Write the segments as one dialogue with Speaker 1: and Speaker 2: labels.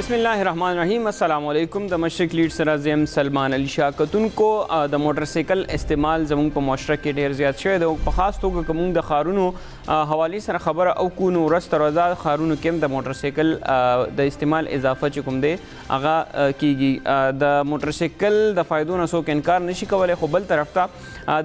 Speaker 1: بسم الله الرحمن الرحیم. السلام علیکم. د مشرق لیډ سره زم سلمان علی شاه کتونکو د موټر سایکل استعمال زموږ په معاشره کې ډیر زیات شوی دی. په خاص توګه کوم د خارونو حوالی سره خبره او کو نو ورسته روزا خارونو کې د موټر سایکل د استعمال اضافه چې کوم دی هغه کیږي. د موټر سایکل د فائدو نه څوک انکار نشي کولای، خو بل طرف ته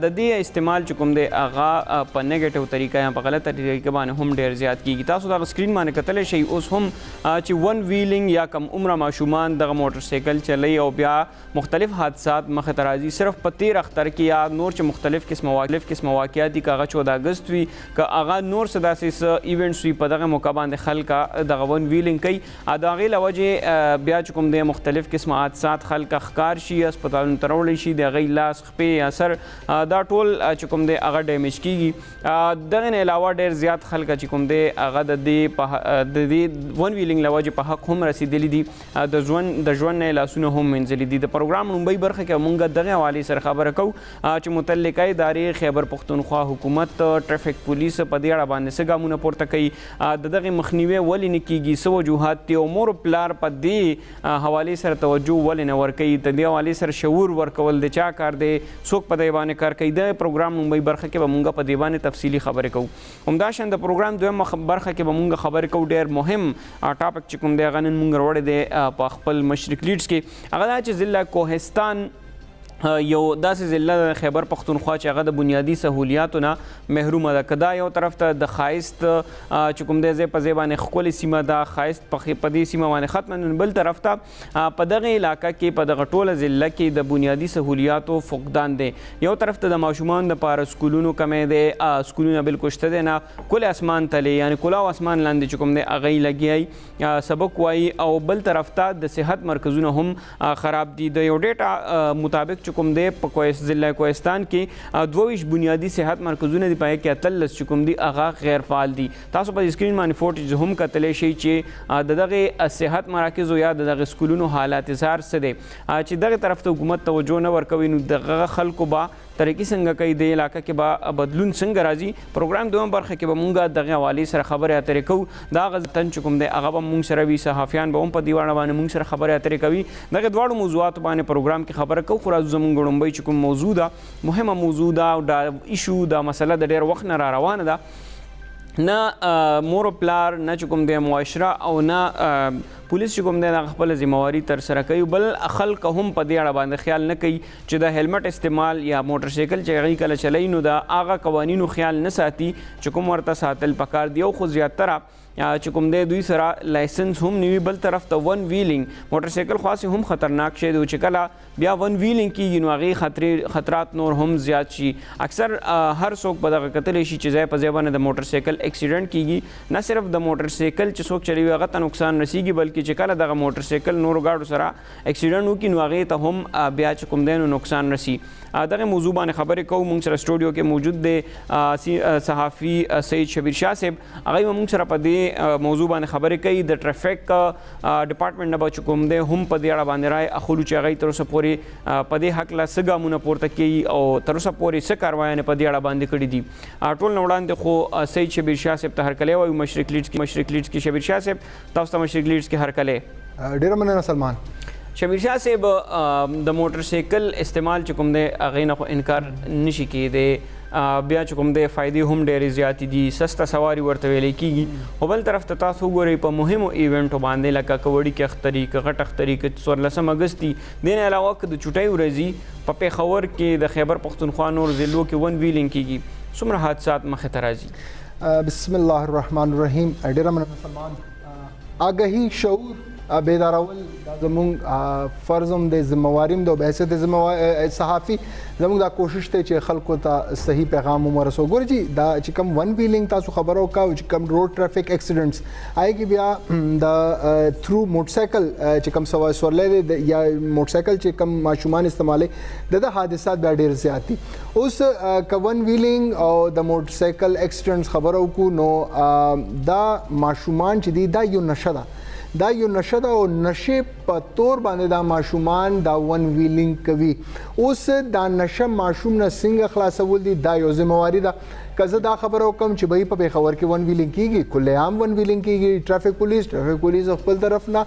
Speaker 1: د دې استعمال چې کوم دی هغه په نیگیټیو طریقه یا په غلطه طریقه باندې هم ډیر زیات کیږي. تاسو د سکرین باندې کتلی شئ اوس هم چې ون ویلینګ یا کم عمره ماشومان دغه موټر سایکل چلی او بیا مختلف حادثات مخې ته راځي. صرف په 13 اختر کې یا نور چې مختلف قسمه واقعات دي، که هغه 14 اګست وي، که هغه نور څه داسې ایونټس وي، په دغه موقع باندې خلک دغه ون ویلینګ کوي. د هغې له وجې بیا چې کوم دی مختلف قسمه حادثات خلک ښکار شي، هسپتالونو ته راوړی شي، د هغې لاس خپې یا سر دا ټول چې کوم دی هغه ډیمیج کیږي. دغه نه علاوه ډېر زیات خلک چې کوم دی هغه د دې ون ویلینګ له وجې په حق هم رسیدلی دي، د ژوند نه لاسونه هم منځلي دي. د پروګرام لومبۍ برخه کې موږ دغه حوالې سره خبره کوو چې متعلقه ادارې خیبر پښتونخوا حکومت، ټرافیک پولیس په دې اړه باندې څه ګامونه پورته کوي، د دغې مخنیوی ولې نه کیږي، څه وجوهات دي، او مور پلار په دې حوالې سره توجه ولې نه ورکوي، د دې حوالې سره شعور ورکول د چا کار دی، څوک په دې باندې کار کوي. د پروګرام لومبۍ برخه کې به موږ په دې باندې تفصیلي خبرې کوو. همداشان د پروګرام دویمه برخه کې به موږ خبرې کوو. ډېر مهم ټاپک چې کوم دی هغه نن موږ راوړی دی په خپل مشرق لیډز کې، هغه دا چې ضلع کوهستان یو داسې ضلع د خیبر پښتونخوا چې هغه د بنیادي سهولیاتو نه محرومه ده. که دا یو طرف ته د ښایست چې کوم دی ځای په ځای باندې ښکلې سیمه ده، ښایست په دې سیمه باندې ختمه، بل طرف ته په دغه علاقه کې په دغه ټوله ضلع کې د بنیادي سهولیاتو فقدان دی. یو طرف ته د ماشومانو دپاره سکولونو کمی دی، سکولونه بالکل شته دی نه، کل اسمان تلې یعنې کلاو اسمان لاندې چې کوم دی هغه یې لګیایي سبق وایي، او بل طرف ته د صحت مرکزونه هم خراب دي. د یو ډیټا مطابق کوم دی په ضلع کوهستان کې 22 بنیادي صحت مرکزونه دي، په کې 13 چې کوم دي هغه غیر فعال دي. تاسو په سکرین باندې فوټیج هم کتلی شئ چې د دغه صحت مراکزو یا د دغه سکولونو حالات اظهار څه دی، چې دغه طرف ته حکومت توجه نه ورکوي، نو دغه خلکو به ترقي څنګه کوي، د علاقه کې به بدلون څنګه راځي. پروګرام دویم برخه کې به مونږ دغه حوالې سره خبرې اترې کوو. دا هغه تن چې کوم دی هغه به مونږ سره وي، صحافیان به هم په دې اړه باندې مونږ سره خبرې اترې کوي. دغه دواړو موضوعاتو باندې پروګرام کې خبره کوو. خو راځو زمونږ لومبۍ چې کوم موضوع ده، مهمه موضوع ده، او دا ایشو دا مسله د ډېر وخت نه را روانه ده. نه مور و پلار، نه چې کوم دی معاشره، او نه پولیس چې کوم دی هغه خپله ذمهواري ترسره کوي. بل خلک هم په دې اړه باندې خیال نه کوي چې د هیلمټ استعمال یا موټر سایکل چې هغوی کله چلوي نو د هغه قوانینو خیال نه ساتي چې کوم ورته ساتل پکار دي. او خو زیاتره چې کوم دی دوی سره لایسنس هم نه وي. بل طرف ته ون ویلینګ موټر سایکل خاصې هم خطرناک شی دی، چې کله بیا ون ویلینګ کېږي نو هغې خطرات نور هم زیات شي. اکثر هر څوک به دغه کتلی شي چې ځای په ځای باندې د موټر سایکل اکسیډنټ کېږي. نه صرف د موټر سایکل چې څوک چلوي هغه ته نقصان رسیږي، بلکې چې کله دغه موټر سایکل نورو گاډو سره اکسیډنټ وکړي نو هغې ته هم بیا چې کوم دی نو نقصان رسي. دغه موضوع باندې خبرې کوو. موږ سره سټوډیو کې موجود دی صحافي سید شبیر شاه صاحب، هغوی به موږ سره په دې موضوع باندې خبرې کوي. د ټرافیک ډپارټمنټ نه به چې کوم دی هم په دې اړه باندې رایې اخلو چې هغوی تر اوسه پورې په دې هکله څه ګامونه پورته کوي او تر اوسه پورې څه کاروایانې په دې اړه باندې کړي دي. ټول نه وړاندې خو سید شبیر شاه صاحب ته هرکلی وایو مشرق لیډز کې. شبیر شاه صاحب تاسو ته مشرق لیډز کې هرکلی.
Speaker 2: ډېره مننه سلمان.
Speaker 1: شبیر شاه صاحب، د موټر سایکل استعمال چې کوم دی هغې نه خو انکار نشي کېدی، بیا چې کوم دی فایدې هم ډېرې زیاتې دي، سسته سواري ورته ویلی کېږي. خو بل طرف ته تاسو وګورئ په مهمو ایونټو باندې لکه که وړوکې اختري، که غټ اختري، که 14 اګست دي، دې نه علاوه که د چوټۍ ورځي په پېښور کې د خیبر پښتونخوا نور ضلعو کې ون ویلینګ کېږي، څومره حادثات مخې ته راځي.
Speaker 2: بسم الله الرحمن الرحیم. ډېره مننه سلمان. آګاهي، شعور بیدارول دا زموږ فرض هم دی، ذمهواري هم ده، او بحیثیت صحافي زموږ دا کوشش دی چې خلکو ته صحیح پیغام هم ورسوو. ګورئ چې دا چې کوم ون ویلینګ تاسو خبره وکړه، چې کوم روډ ټرافیک اکسیډنټس هغې کې بیا د تھرو موټر سایکل چې کوم سورلی دی یا موټر سایکل چې کوم ماشومان استعمالوي د حادثات بیا ډېر زیات دي. اوس که ون ویلینګ او د موټر سایکل اکسیډنټس خبره وکړو نو دا ماشومان چې دي دا یو نشه ده، دا یو نشه ده، او نشې په تور باندې دا ماشومان دا ون ویلینګ کوي. اوس دا نشه ماشوم نه څنګه خلاصول دي، دا یو ذمهواري ده کزه دا خبره وکم چې به په پیښور کې ون ویلینګ کیږي کله عام ون ویلینګ کیږي ټرافیک پولیس خپل طرف نه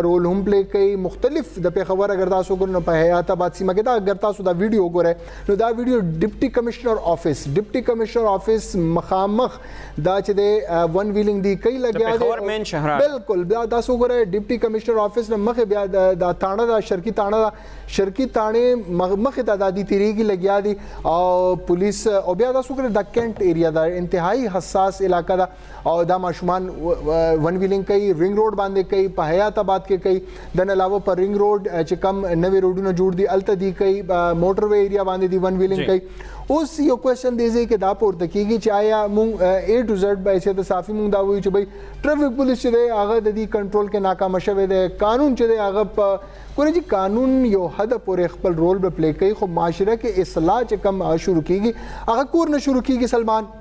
Speaker 2: رول هم پلی کوي مختلف د پیښور اگر تاسو ګورئ په حیات آباد سیمه کې دا اگر تاسو دا ویډیو ګورئ نو دا ویډیو ډیپټي کمشنر آفیس مخامخ دا چې د ون ویلینګ دی کوي لګیا
Speaker 1: پیښور مین شهر
Speaker 2: بالکل دا تاسو ګورئ ډیپټي کمشنر آفیس نه مخه بیا دا تاڼه دا شرکی تاڼه مخه دا دادی تیریږي لګیا دي او پولیس او بیا تاسو ګورئ د کینټ ایریا دا انتهایی حساس علاقہ دا او دا ماشومان ون ویلینګ کوي رنگ روډ باندې کوي په حیات آباد کې کوي د علاوه پر رنگ روډ چې کم نوې روډونه جوړ دي الته دی کوي موټر وے ایریا باندې دی ون ویلینګ کوي اوس یو کوېسچن دی چې دا پورته کیږي چې آیا مونږ A to Z به چې د صافي مونږ دا وایو چې بھائی ټرافیک پولیس چې دی هغه د دې کنټرول کې ناکام شوی دی قانون چې دی هغه ګورئ چې قانون یو حد پورې خپل رول به پلی کوي خو معاشره کې اصلاح چې کم شروع کیږي هغه کور نه شروع کیږي سلمان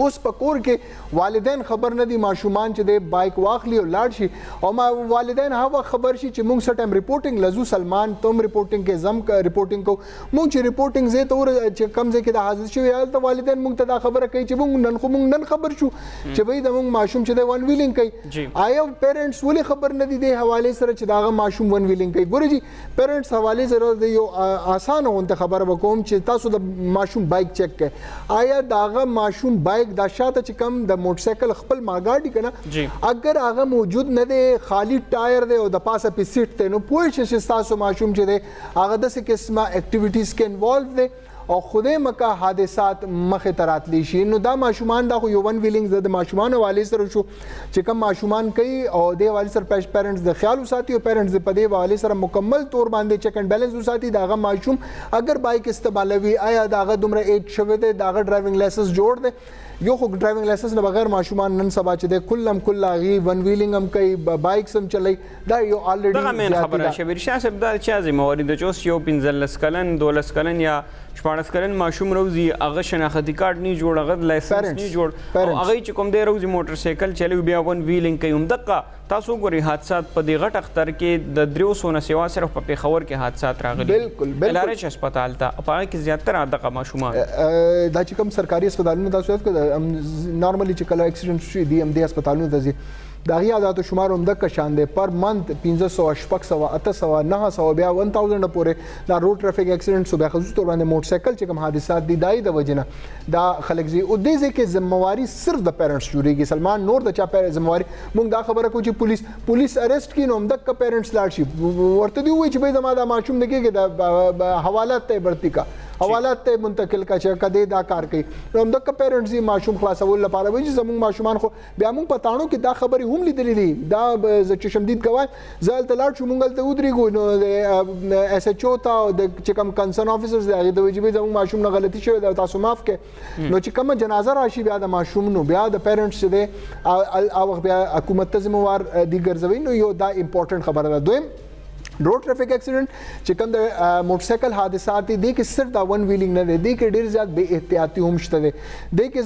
Speaker 2: اوس په کور کې والدین خبر نه دي ماشومان چې د بایک واخلي او لاړ شي او ما والدین هغه خبر شي چې موږ سټم ریپورټینګ لزو سلمان تم ریپورټینګ کې زم کا ریپورټینګ کو موږ چې ریپورټینګ زه تور چې کم ځای کې د حاضر شوی حالت والدین موږ ته دا خبره کوي چې موږ نن خبر شو چې وای د موږ ماشوم چې د ون ویلینګ کوي آیا پیرنټس ولې خبر نه دي د حواله سره چې دا ماشوم ون ویلینګ کوي ګورئ جی پیرنټس حواله سره د یو آسان اونته خبره وکوم چې تاسو د ماشوم بایک چیک کړئ آیا داغه ماشوم بایک دا شاته چې کم د موټر سایکل خپل ماګاډي کنه اگر هغه موجود نه دی خالی ټایر دی او د پاسه په سیټ ته نو پوه شئ چې تاسو ماشوم چې دی هغه د څه قسمه اکټیویټیز کې انوالو دی او خدای مکه حادثات مخه تراتلی شي نو دا ماشومان دا خو یو ون ویلینګ د ماشومان حواله سره شو چې کم ماشومان کوي او د حواله سره پیرنټس د خیال وساتي او پیرنټس په دې حواله سره مکمل طور باندې چیک اینڈ بیلنس وساتي داغه ماشوم اگر بایک استعمالوي آیا داغه دومره ایج شوه دی داغه ډرایوینګ لایسنس جوړ دی یو خو ډرایوینګ لایسنس نه بغیر ماشومان نن سبا چې د کله غي ون ویلینګ هم کوي بایک سم چلای دا یو الریډي
Speaker 1: دا مین خبره شبیر شاه صاحب دا چې ذمہواری د چوس یو 15 کلن 12 کلن یا 14 کلن ماشوم روزي هغه شناختی کارت نه جوړ هغه لایسنس نه جوړ او هغه چې کوم دی روزي موټر سایکل چلوي بیا ون ویلینګ کوي هم دقه تاسو ګوري حادثات په دې غټ اختر کې د 300 سیوا صرف په پیښور کې حادثات راغلي
Speaker 2: بالکل
Speaker 1: LRH هسپتال ته په هغه کې زیاتره دغه ماشومان
Speaker 2: دا چې کوم سرکاري هسپتالونو تاسو یاد کړئ نارملی چې کله اکسیډنټ شي دی ام دي هسپتالونو ته ځي دا غي عادت شمار هم د کشان دی پر منت 1500 800 800 900 بیا 1000 پورې دا روډ ټرافیک اکسیډنټ سو بیا خصوص تور باندې موټر سایکل چې کوم حادثات دي دای د وجنه دا خلک زی او دې ځکه ذمہواری صرف د پیرنټس جوړیږي سلمان نور د چا ذمہواری مونږ دا خبره کوو چې پولیس ارست کین هم د پیرنټس لاړ شي ورته دی وای چې به زما دا ماشوم دګه د حوالات ته برتی کا حوالات ته منتقل کا چې کده دا کار کوي نو هم د پیرنټس ماشوم خلاصول لپاره وایي چې زموږ ماشومان خو بیا موږ پتاڼو کې دا خبرې هم لیدلې دي دا چې شمدید کوي زال تلاړ شو مونږ ته ودرېګو نو اس ایچ او ته د چې کوم کنسرن افیسرز دی د وجبي زموږ ماشوم نه غلطي شوی دا تاسو معاف کړئ نو چې کوم جنازه راشي بیا د ماشوم نو بیا د پیرنټس دی او بیا حکومت ته ذمہوار دي ګرځوي نو یو دا امپورټنت خبره ده دویم روډ ټرافیک اکسیډنټ چې کوم د موټر سایکل حادثات دي کې صرف دا ون ویلینګ نه دي کې ډیر زیات بے احتیاطي هم شته دي کې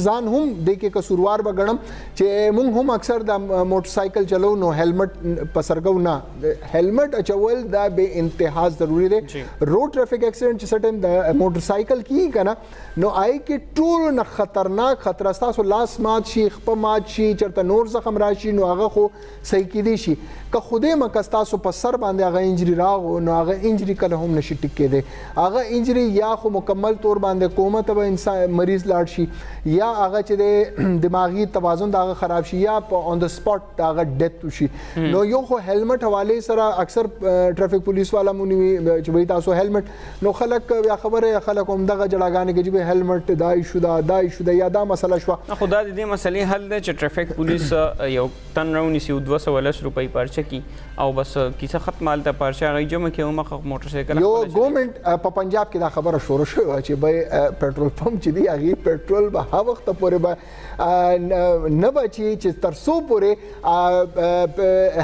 Speaker 2: ځان هم د کې قصوروار بغړم چې مونږ هم اکثر د موټر سایکل چلو نو هیلمټ پسرګو نه هیلمټ اچول دا بے انتها ضروری دي روډ ټرافیک اکسیډنټ چې سټم د موټر سایکل کی کنه نو آی کې ټول نه خطرناک خطر تاسو لاس مات شي خپ مات شي چرته نور زخم راشي نو هغه خو صحیح کیدی شي که خدای مکستاسو په سر باندې هغه انجری راغو نو هغه انجری کله هم نشي ټیک کېده هغه انجری یا خو مکمل طور باندې کومه ته انسان مریض لاړ شي یا هغه چې د دماغي توازن دا خراب شي یا په اون د سپاټ هغه ډیث وشي نو یو خو هیلمټ حواله سره اکثر ټرافیک پولیس والا مونږ چې وای تاسو هیلمټ نو خلک یا خبره خلک هم دغه جړاګانې کې چې هیلمټ دای شو یا دا مسله شو
Speaker 1: خدا دې مسلې حل ده چې ټرافیک پولیس یو تن راونی سی 210 روپۍ پرچه کی او بس کیسه ختم حالت پرچه غي جمع کې مخ موټر سایکل
Speaker 2: یو ګورنمنت په پنجاب کې دا خبره شروع شوه چې به پېټرول پمپ چې دی هغه پېټرول به هغه وخت پورې به نه بچي چې تر څو پورې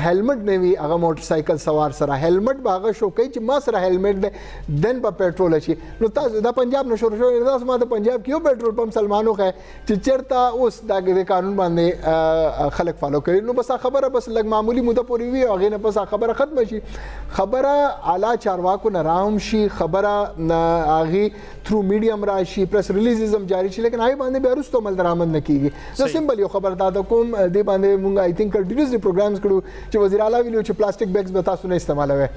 Speaker 2: هیلمټ نه وي هغه موټر سایکل سوار سره هیلمټ به هغه شو کوي چې ما سره هیلمټ ده دن په پېټرول شي نو تاسو دا پنجاب نه شروع شوی دا ما د پنجاب کې یو پېټرول پمپ سلمانو ښه چې چرته اوس دا د قانون باندې خلک فالو کوي نو بس خبره بس لګ معمولی موده پورې وي کیږي او هغې نه پس خبره ختمه شي. خبره اعلی چارواکو نه راهم شي, خبره هغې تھرو میډیم راشي, پریس ریلیزز هم جاری شي, لیکن هغې باندې بیا وروسته عمل درآمد نه کیږي. زه سمبل یو خبر درته کوم, دې باندې مونږ آی تھنک کنټینیوسلی پروګرامز کړو چې وزیر اعلی ویلو چې پلاستیک بیگز به تاسو نه استعمالوئ.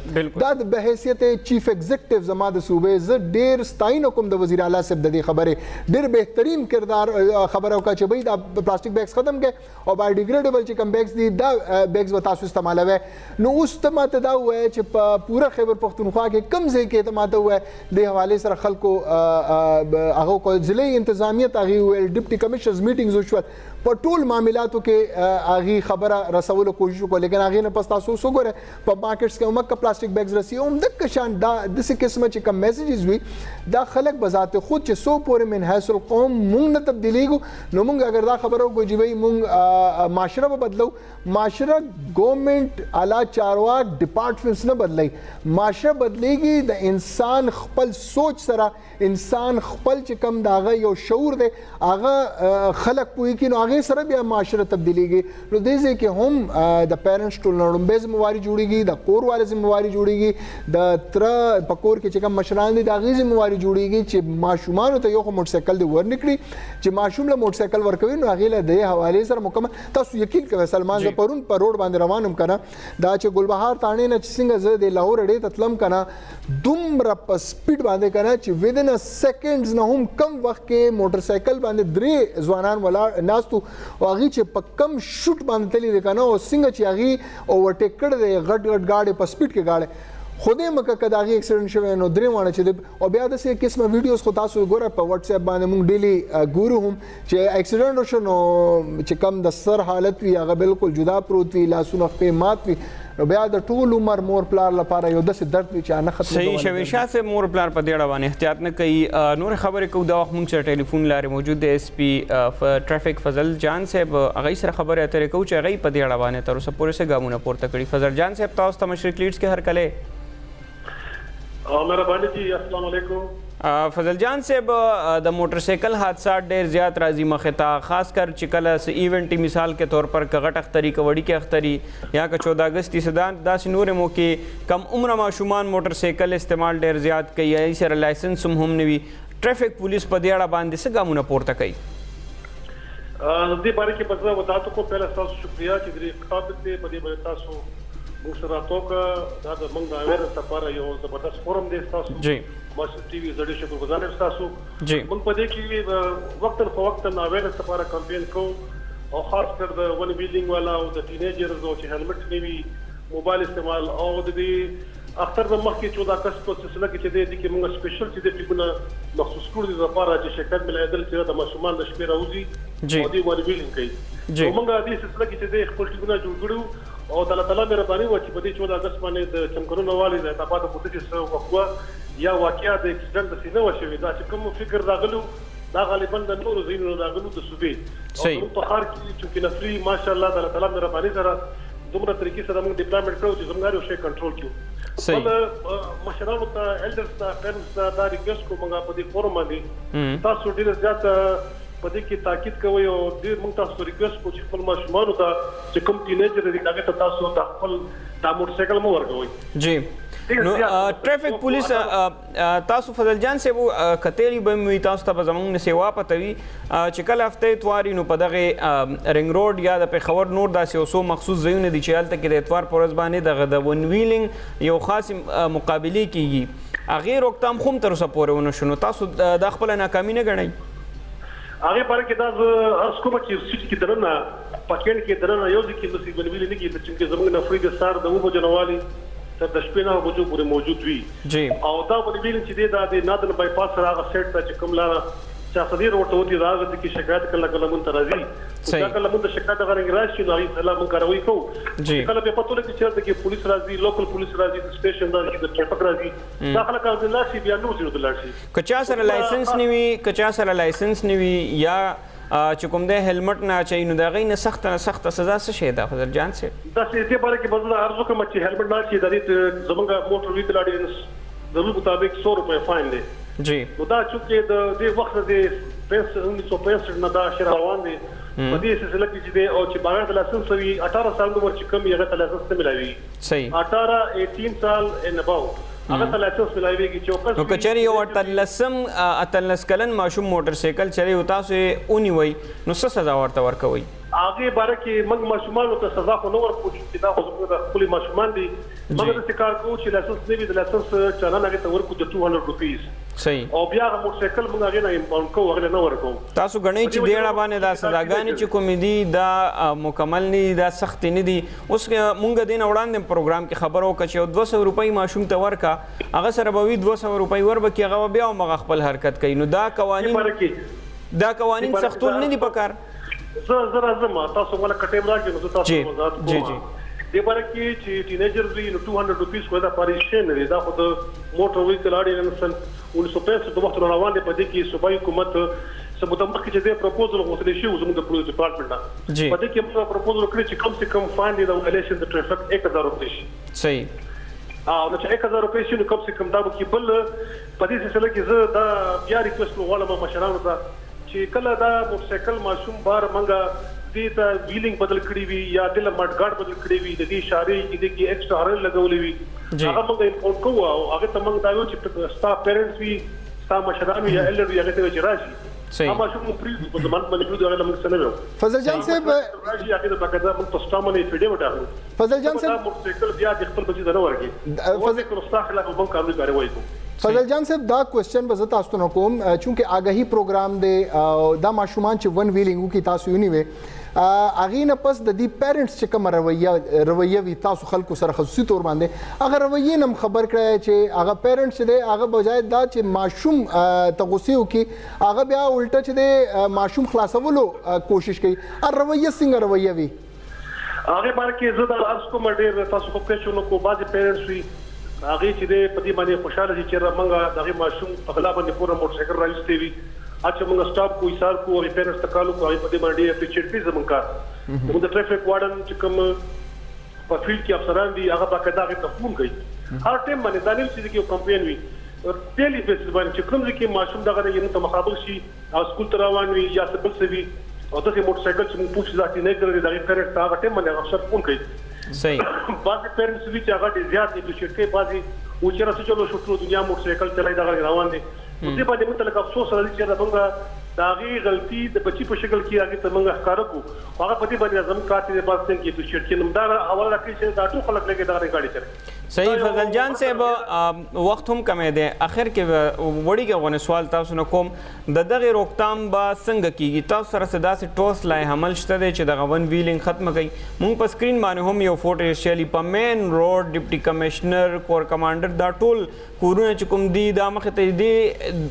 Speaker 2: دا د بحیثیت چیف ایگزیکټیو زما د صوبې زه ډېر ستاینه کوم د وزیر اعلی صاحب د دې خبرې, ډېر بهترین کردار خبره وکړه چې بھئی دا پلاستیک بیگز ختم کړئ او بایو ډیګریډیبل چې کوم بیگز دي دا بیگز به تاسو استعمالوئ. نو اوس ته ماته دا ووایه چې په پوره خیبر پښتونخوا کې کوم ځای کې ته ماته ووایه دې حوالې سره خلکو هغه ضلعي انتظامیت هغې وویل, ډپټي کمیشنرز میټینګز وشول, په ټول معاملاتو کې هغې خبره رسولو کوشش وکړو, لیکن هغې نه پس تاسو اوس وګورئ په مارکیټس کې همکه پلاستیک بیگز رسي هم دغه شان دا داسې قسمه چې کوم میسیجز وي دا خلک بذات خود چې څو پورې من حیث القوم مونږ نه تبدیلیږو. نو مونږ اگر دا خبره وکړو چې وایي مونږ معاشره به بدلو, معاشره ګورنمنټ اعلی چارواک ډپارټمنټس نه بدلوي, معاشره بدلیږي د انسان خپل سوچ سره, انسان خپل چې کوم د هغه یو شعور دی هغه خلک پوهېږي, نو هغې سره بیا معاشره تبدیلیږي. نو دې ځای کې هم د پیرنټس ټول نه لومبۍ ذمهواري جوړېږي, د کور والے ذمهواري جوړېږي, د تره په کور کې چې کوم مشران دي د هغې ذمهواري جوړېږي چې ماشومانو ته یو خو موټرسایکل دې ورنکړي, چې ماشوم له موټرسایکل ورکوي نو هغې له دې حوالې سره مکمل. تاسو یقین کوئ سلمان, زه پرون په روډ باندې روان یم که نه, دا چې ګلبهار تاڼې نه چې څنګه زه د لاهور اډې ته تلم که نه, دومره په سپیډ باندې که نه چې ودن ا سیکنډز نه هم کم وخت کې موټرسایکل باندې 3 ځوانان ولاړ ناست وو او هغې چې په کم شوټ باندې تللي دي که نه, او څنګه چې هغې اوورټیک کړی دی غټ غټ ګاډې په سپیډ کې ګاډی, خدای مکه که د هغې اکسیډنټ شوی نو 3 واړه چې دی. او بیا داسې قسمه ویډیوز خو تاسو ګوره په وټس اپ باندې مونږ ډیلی ګورو هم چې اکسیډنټ وشو نو چې کم د سر حالت وي هغه بالکل جدا پروت وي, لاسونه خپې مات وي, نو بیا د ټول عمر مور پلار لپاره یو داسې درد وي چې نه ختم.
Speaker 1: صحیح شبیر شاه صاحب مور پلار په دې اړه باندې احتیاط نه کوي. نور خبرې کوو دا وخت مونږ سره ټلیفون لارې موجود دی اس پی ټرافیک فضل جان صاحب, هغې سره خبرې اترې کوو چې هغې په دې اړه باندې تر اوسه پورې څه ګامونه پورته کړي. فضل جان صاحب تاسو ته مشرق لیډز کې هرکلی
Speaker 3: مهرباني جی, السلام علیکم.
Speaker 1: فضل جان صاحب د موټرسایکل حادثات ډېر زیات راځي مخې ته, خاص کر چې کله څه ایونټي مثال کے طور پر که غټ اختري که وړیکې اختري یا که 14 اګستي څه داسې نورې موقع کم عمره ماشومان موټرسایکل استعمال ډېر زیات کوي, هغې سره لایسنس هم نه وي. ټریفک پولیس په دې اړه باندې څه ګامونه پورته کوي؟
Speaker 3: دې باره کې به زه وضاحت وکړم. پهله ستاسو شکریه چې د خطاب دی په دې باندې تاسو موږ سره راټوکه, دا د موږ د اویرنس لپاره یو زبردست فورم دی. ستاسو ماشرق ټي وي زه ډېر شکرګزار یم ستاسو. موږ په دې کې وقتاً فوقتاً اویرنس لپاره کمپین کوو, او خاص کر د ون ویلینګ والا او د ټینیجرز او چې هیلمټ نه وي, موبایل استعمال, او د دې اختر د مخکې 14 اګست په سلسله کې چې دی دې کې موږ سپیشل چې د ټیمونه مخصوص کړو دي لپاره چې شرکت ملایدل چې د ماشومان د شپې راوځي او دوی ون ویلینګ کوي. نو موږ دې سلسله کې چې دی خپل ټیمونه جوړ کړو, او د الله تعالی مهرباني وه چې په دې 14 اګست باندې د چمکرونو والي د اعتبار په چې څه وقوه یا واقعه د اکسیډنټ داسې نه وه شوې, دا چې کوم فکر راغلو دا غالبا د نورو ځایونو راغلو د صوبې او په ښار کې چونکې نفري ماشاءالله د الله تعالی مهرباني سره دومره طریقې سره موږ ډیپلایمنټ کړو چې زموږ یو شی کنټرول کړو. بل مشرانو ته ایلډرز ته پیرنټس ته دا ریکویسټ کوم موږ په دې فورم باندې تاسو ډېر زیات په دې کې تاکید کوئ او ډېر موږ تاسو ریکویسټ کوو چې خپل ماشومانو ته چې کوم ټینیجر دي هغې ته تاسو د خپل دا موټرسایکل مه ورکوئ. جی
Speaker 1: نو ټریفک پولیس تاسو فضل جان صاحب کتلی به وي, تاسو ته به زموږ نه سیوا پته وي چې کله هفته اتوار نو په دغه رنګ روډ یا د پېښور نور داسې یو څو مخصوص ځایونه دي چې هلته کې د اتوار په ورځ باندې دغه د ون ویلینګ یو خاص مقابلې کېږي, هغې روکتام خو هم تر اوسه پورې ونه شو. نو تاسو دا خپله ناکامي نه ګڼئ؟
Speaker 3: هغې باره کې دا زه عرض کومه چې سیټ کې دننه پاکینټ کې دننه یو ځای کې داسې ون ویلینګ نه کېږي, چې زموږ نفري د سهار د 9 بجو نه والي تر د شپې 9 بجو پورې موجود وي. او دا ون ویلینګ چې دی دا د نادن بای پاس سره هغه سیټ ته چې کوم لاره چاخدیر ورته ودی دا هغه کې شکایت کله کله مونږ ته راځي, دا کله مونږ ته شکایت هغه راشي نو هغې سره مونږ کاروي کوو. کله بیا پته لګي چې هلته کې پولیس راځي, لوکل پولیس راځي, د سټیشن راځي, د ټرافیک راځي, دا خلک هلته لاړ شي بیا نور ځایونو ته لاړ شي.
Speaker 1: که چا سره لایسنس نه وي, که چا سره لایسنس نه وي یا چې کوم دی هیلمټ نه اچوي, نو د هغې نه سخته سزا څه شی ده فضل جان صاحب؟
Speaker 3: داسې دې باره کې به زه عرض وکړم چې هیلمټ نه اچوي د دې زموږ موټر ویهکل اډینس د رول مطابق 100 روپۍ فاین دی.
Speaker 1: جی
Speaker 3: نو دا چې د دې وخت د 1965 نه دا شر روان دي په دې سلسله کې چې او چې بغیر د لایسنس وي 18 سال عمر چې کم یې غته لایسنس نه ملایوي
Speaker 1: صحیح
Speaker 3: 18 سال ان اباو هغه ته لایسنس ملایوي چې
Speaker 1: نو کچري یو اتلس کلن ماشوم موټر سایکل چلی او تاسو اونی وای نو څه سزا ورته ورکوي
Speaker 3: هغه باره کې موږ ماشومانو ته سزا خو نه ورکوو چې دا خو د خپل ماشومان دي موږ د کار کوو چې لایسنس نه وي د لایسنس چالان هغه ته ورکوو د 200 روپیز
Speaker 1: صحیح
Speaker 3: او بیا هغه موټر سایکل موږ هغه نه امپاوند کوو هغه نه ورکوو
Speaker 1: تاسو غنئ چې ډېر باندې دا سزاګانې چې کوم دي دا مکمل نه دا سخت نه دي اوس موږ دین وړاندې پروګرام کې خبرو کچې 200 روپۍ ماشوم ته ورکا هغه سره به 200 روپۍ وربکې هغه بیا مغه خپل حرکت کوي نو دا قوانین سختول نه دي پکار
Speaker 3: زه راځم تاسو ولا کټیم راځي نو تاسو وضاحت کوم
Speaker 1: جی
Speaker 3: د بار کې چې ټینیجر وی نو 200 روپیس کو دا پاریشن لري دا خو د موټر وهیکل اډیننس 1965 د وخت روان دي په دې کې صوبایي حکومت سمته مخکې چې د پروپوزل غوښتل شي زموږ د پولیس ډپارټمنټ نه په دې کې موږ پروپوزل کړی چې کم سے کم فاین دی د وایلیشن د ټریفک 1000 روپۍ شي
Speaker 1: صحیح
Speaker 3: نو چې 1000 روپۍ شي نو کم سے کم دا به کې بل په دې سلسله کې زه دا بیا ریکوست کوم مشرانو ته چې کله دا موټر سایکل ماشوم بار منګه دې ته ویلینګ بدل کړی وي یا د لمټ ګارد بدل کړی وي د دې اشاره کې ایکسترا هرن لګولې وي هغه موږ امپورټ کوو او هغه ته موږ دا یو چې ستا پیرنټس وي ستا مشران یا ایلډر وي هغه ته چې راشي
Speaker 1: صحیح
Speaker 3: هغه شوم پریز په زمان باندې پریز هغه موږ سره وو
Speaker 2: فضل جان صاحب
Speaker 3: راشي هغه د باقاعده موږ په ستا باندې فیډیو وټاکو
Speaker 2: فضل جان صاحب
Speaker 3: موټر سایکل بیا د خپل بچی نه ورګي فضل کو ستا خلاف موږ قانوني کاروایی کوو
Speaker 2: فضل جان صاحب دا کوېسچن به زه تاسو ته کوم چونکه آگاهي پروګرام دی دا ماشومان چې ون ویلینګ کی تاسو یونی وي اغه نه پس د دې پیرنټس چې کوم رویه وي تاسو خلکو سره خصوصي تور باندې هغه رویه نم خبر کړی چې هغه پیرنټس دی هغه بجای دا چې ماشوم تغوسیو کې هغه بیا الټه چې دی ماشوم خلاصولو کوشش کوي ار رویه څنګه رویه وي
Speaker 3: هغه بار کې زه د ارس کوم ډیر تاسو په کوېچونو کو بعض پیرنټس وي هغه چې د پدی باندې خوشاله دي چې موږ دغه ماشوم په غلا باندې پوره موټر سایکل راځي وي اچھا موږ سټاپ کوی سار کو او پیرنټس تکالو کوي په دې باندې اپریشیټ کوي زمونږ کار موږ د ټریفک وارډن چې کوم په فیلډ کې افسران دي هغه باقاعده هغه ته فون کوي هر ټیم باندې دانیل چې یو کمپین وي ډیلی بیسس باندې چې کوم ځکه ماشوم دغه یې ته مخابل شي او سکول ته روان وي یا څه بل څه وي او دغه موټر سایکل چې موږ پوښتنه ځاتې نه کړې دغه پیرنټس هغه ټیم باندې افسر فون کوي
Speaker 1: صحیح
Speaker 3: بعض پیرنټس وی چې هغه زیات اپریشیټ کوي بعضي و چې راځي چلو شو دنیا موټر سایکل چلای دا روان دي دې باندې متلک افسوس راځي چې موږ دا غي غلطي د بچي په شکل کې هغه ته موږ ښکار کو هغه په دې باندې زموږ کارت دې پاس کې اپریشیټ کې نمدار اول راکړي چې دا ټول خلک لګي دا غاړي چره
Speaker 1: صحیح فضل جان صاحب وخت هم کمې ده اخر کې وړي کې غو سوال تاسو نه کوم د دغه روکتام با څنګه کیږي تاسو سره صدا سي ټوس لای عمل شته دی چې د غون ویلینګ ختم کړي مونږ په سکرین باندې هم یو فوټو شیلی په مین روډ ډیپټي کمشنر کور کمانډر دا ټول کورونه چې کوم دی دا مخ ته دی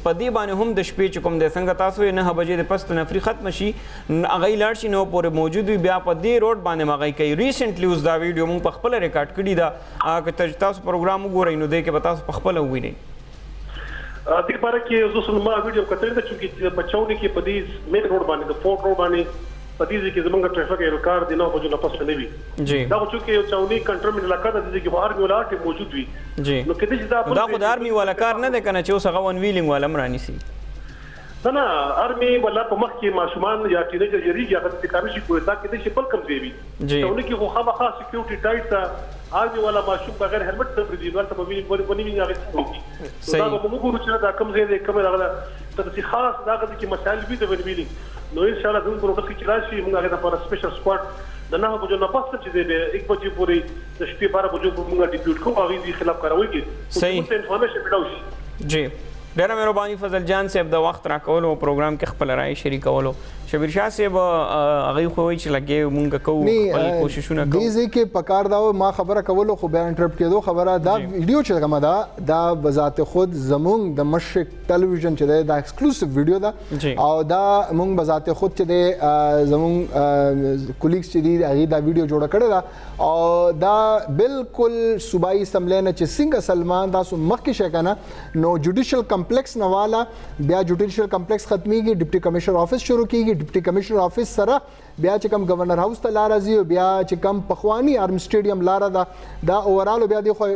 Speaker 1: په دې باندې هم د شپې چې کوم د څنګه تاسو نه بجې د پست نفری ختم شي اغه لاړ شي نو پورې موجود وي بیا په دې روډ باندې مغی کوي ریسنټلی اوس دا ویډیو مونږ په خپل ریکارډ کړی دا تاسو پروګرام وګورئ نو دې کې به تاسو په خپل ووینئ
Speaker 3: دې لپاره کې زه سم ما ویډیو کتل دا چې بچاونې کې په دې مین روډ باندې د فورت روډ باندې په دې کې زمونږ ټریفک ایرکار دی نو په جو نفس نه وي
Speaker 1: جی
Speaker 3: دا خو چې یو چاوني کنټرول علاقہ د دې کې بهر ولا ټیم موجود وي
Speaker 1: جی
Speaker 3: نو کله چې
Speaker 1: دا خو د آرمي والا کار نه دی کنه چې اوس هغه ون ویلینګ والا مرانی سي
Speaker 3: نه ارمي ولا په مخ کې ماشومان یا ټینیجر یریږي هغه د کارشي کوي دا کې د شپل کم دی وي چاوني کې خو خامخا سکیورټي ټایټ تا آرمي والا ماشوم بغیر هلمټ ته پرې دی ورته په ویلینګ باندې هغه څه دا به موږ ګورو چې دا کم ځای دی کوم راغله ته خاص دا کې مسائل وي د ویلینګ نو ان شاء الله زموږ پروګرام کې راشي موږ هغه لپاره سپیشل سکواډ د نه بجو نه پاس چې دی 1 بجې پورې د شپې 12 بجو پورې موږ ډیپیوټ کوو هغه دې خلاف کاروي کې
Speaker 1: صحیح
Speaker 3: انفارمیشن ملو شي
Speaker 1: جی ډیره مهرباني فضل جان صاحب د وخت راکولو پروګرام کې خپل رائے شریکولو شبیر شاه صاحب هغه خو وایي چې لګي مونږ کوو خپل کوششونه کوو
Speaker 2: دې ځکه پکار دا ما خبره کولو خو بیا انټرپټ کېدو خبره دا ویډیو چې کومه دا بذات خود زمونږ د مشرق ټلویزیون چې دا ایکسکلوسیو ویډیو دا او دا مونږ بذات خود چې زمونږ کولیګز چې دي هغه دا ویډیو جوړ کړی دا او دا بالکل صوبایي اسمبلی نه چې څنګه سلمان تاسو مخکې شکنه نو جوډیشل کمپلیکس نواله بیا جوډیشل کمپلیکس ختميږي ډیپټي کمشنر افیس شروع کیږي ډیپټي کمشنر افیس سره بیا چې کوم گورنر هاوس ته لار ځي او بیا چې کوم پخوانی آرم سټیډیم لار دا اوورال بیا د خو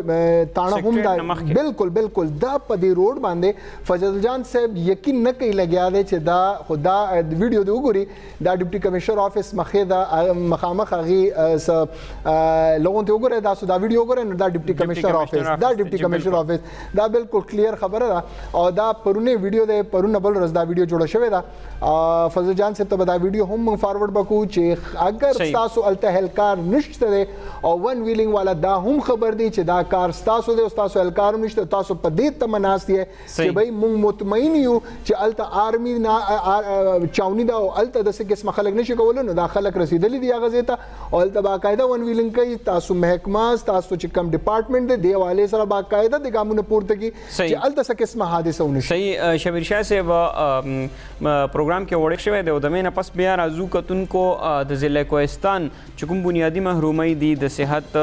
Speaker 2: تاڼه هم دا بالکل دا په دې روډ باندې فضل جان صاحب یقین نه کوي لګیا دی چې دا خدا ویډیو دی وګوري دا ډیپټي کمشنر افیس مخې دا مخامخ هغه لوګون ته وګوره دا ویډیو وګوره نو دا ډیپټي کمشنر افیس دا ډیپټي کمشنر افیس دا بالکل کلیر خبره ده او دا پرونه ویډیو ده پرونه بل ورځ دا ویډیو جوړه شوې ده فضل جان صاحب ته دا ویډیو هم فارورډ بکو چې اگر تاسو الته هلکار نشته ده او ون ویلینګ والا دا هم خبر دی چې دا کار تاسو ده او تاسو هلکار نشته تاسو په دې تمناست یې چې بھئی مونږ مطمئن یو چې الته آرمی نه چاونی دا او الته د څه قسم خلک نشي کولای نو دا خلک رسیدلی دی هغه ځای ته او الته باقاعده ون ویلینګ کوي تاسو محکمه تاسو چې کوم ډپارټمنټ دی حواله سره باقاعده د ګامونه پورته کی چې الته څه قسم حادثه ونشي
Speaker 1: صحیح شبیر شاه صاحب پروګرام کې وړک شوی دی او د مینه پس بیا راځو کتونکو د ضلع کوهستان چې کوم بنیادی محرومي دي د صحت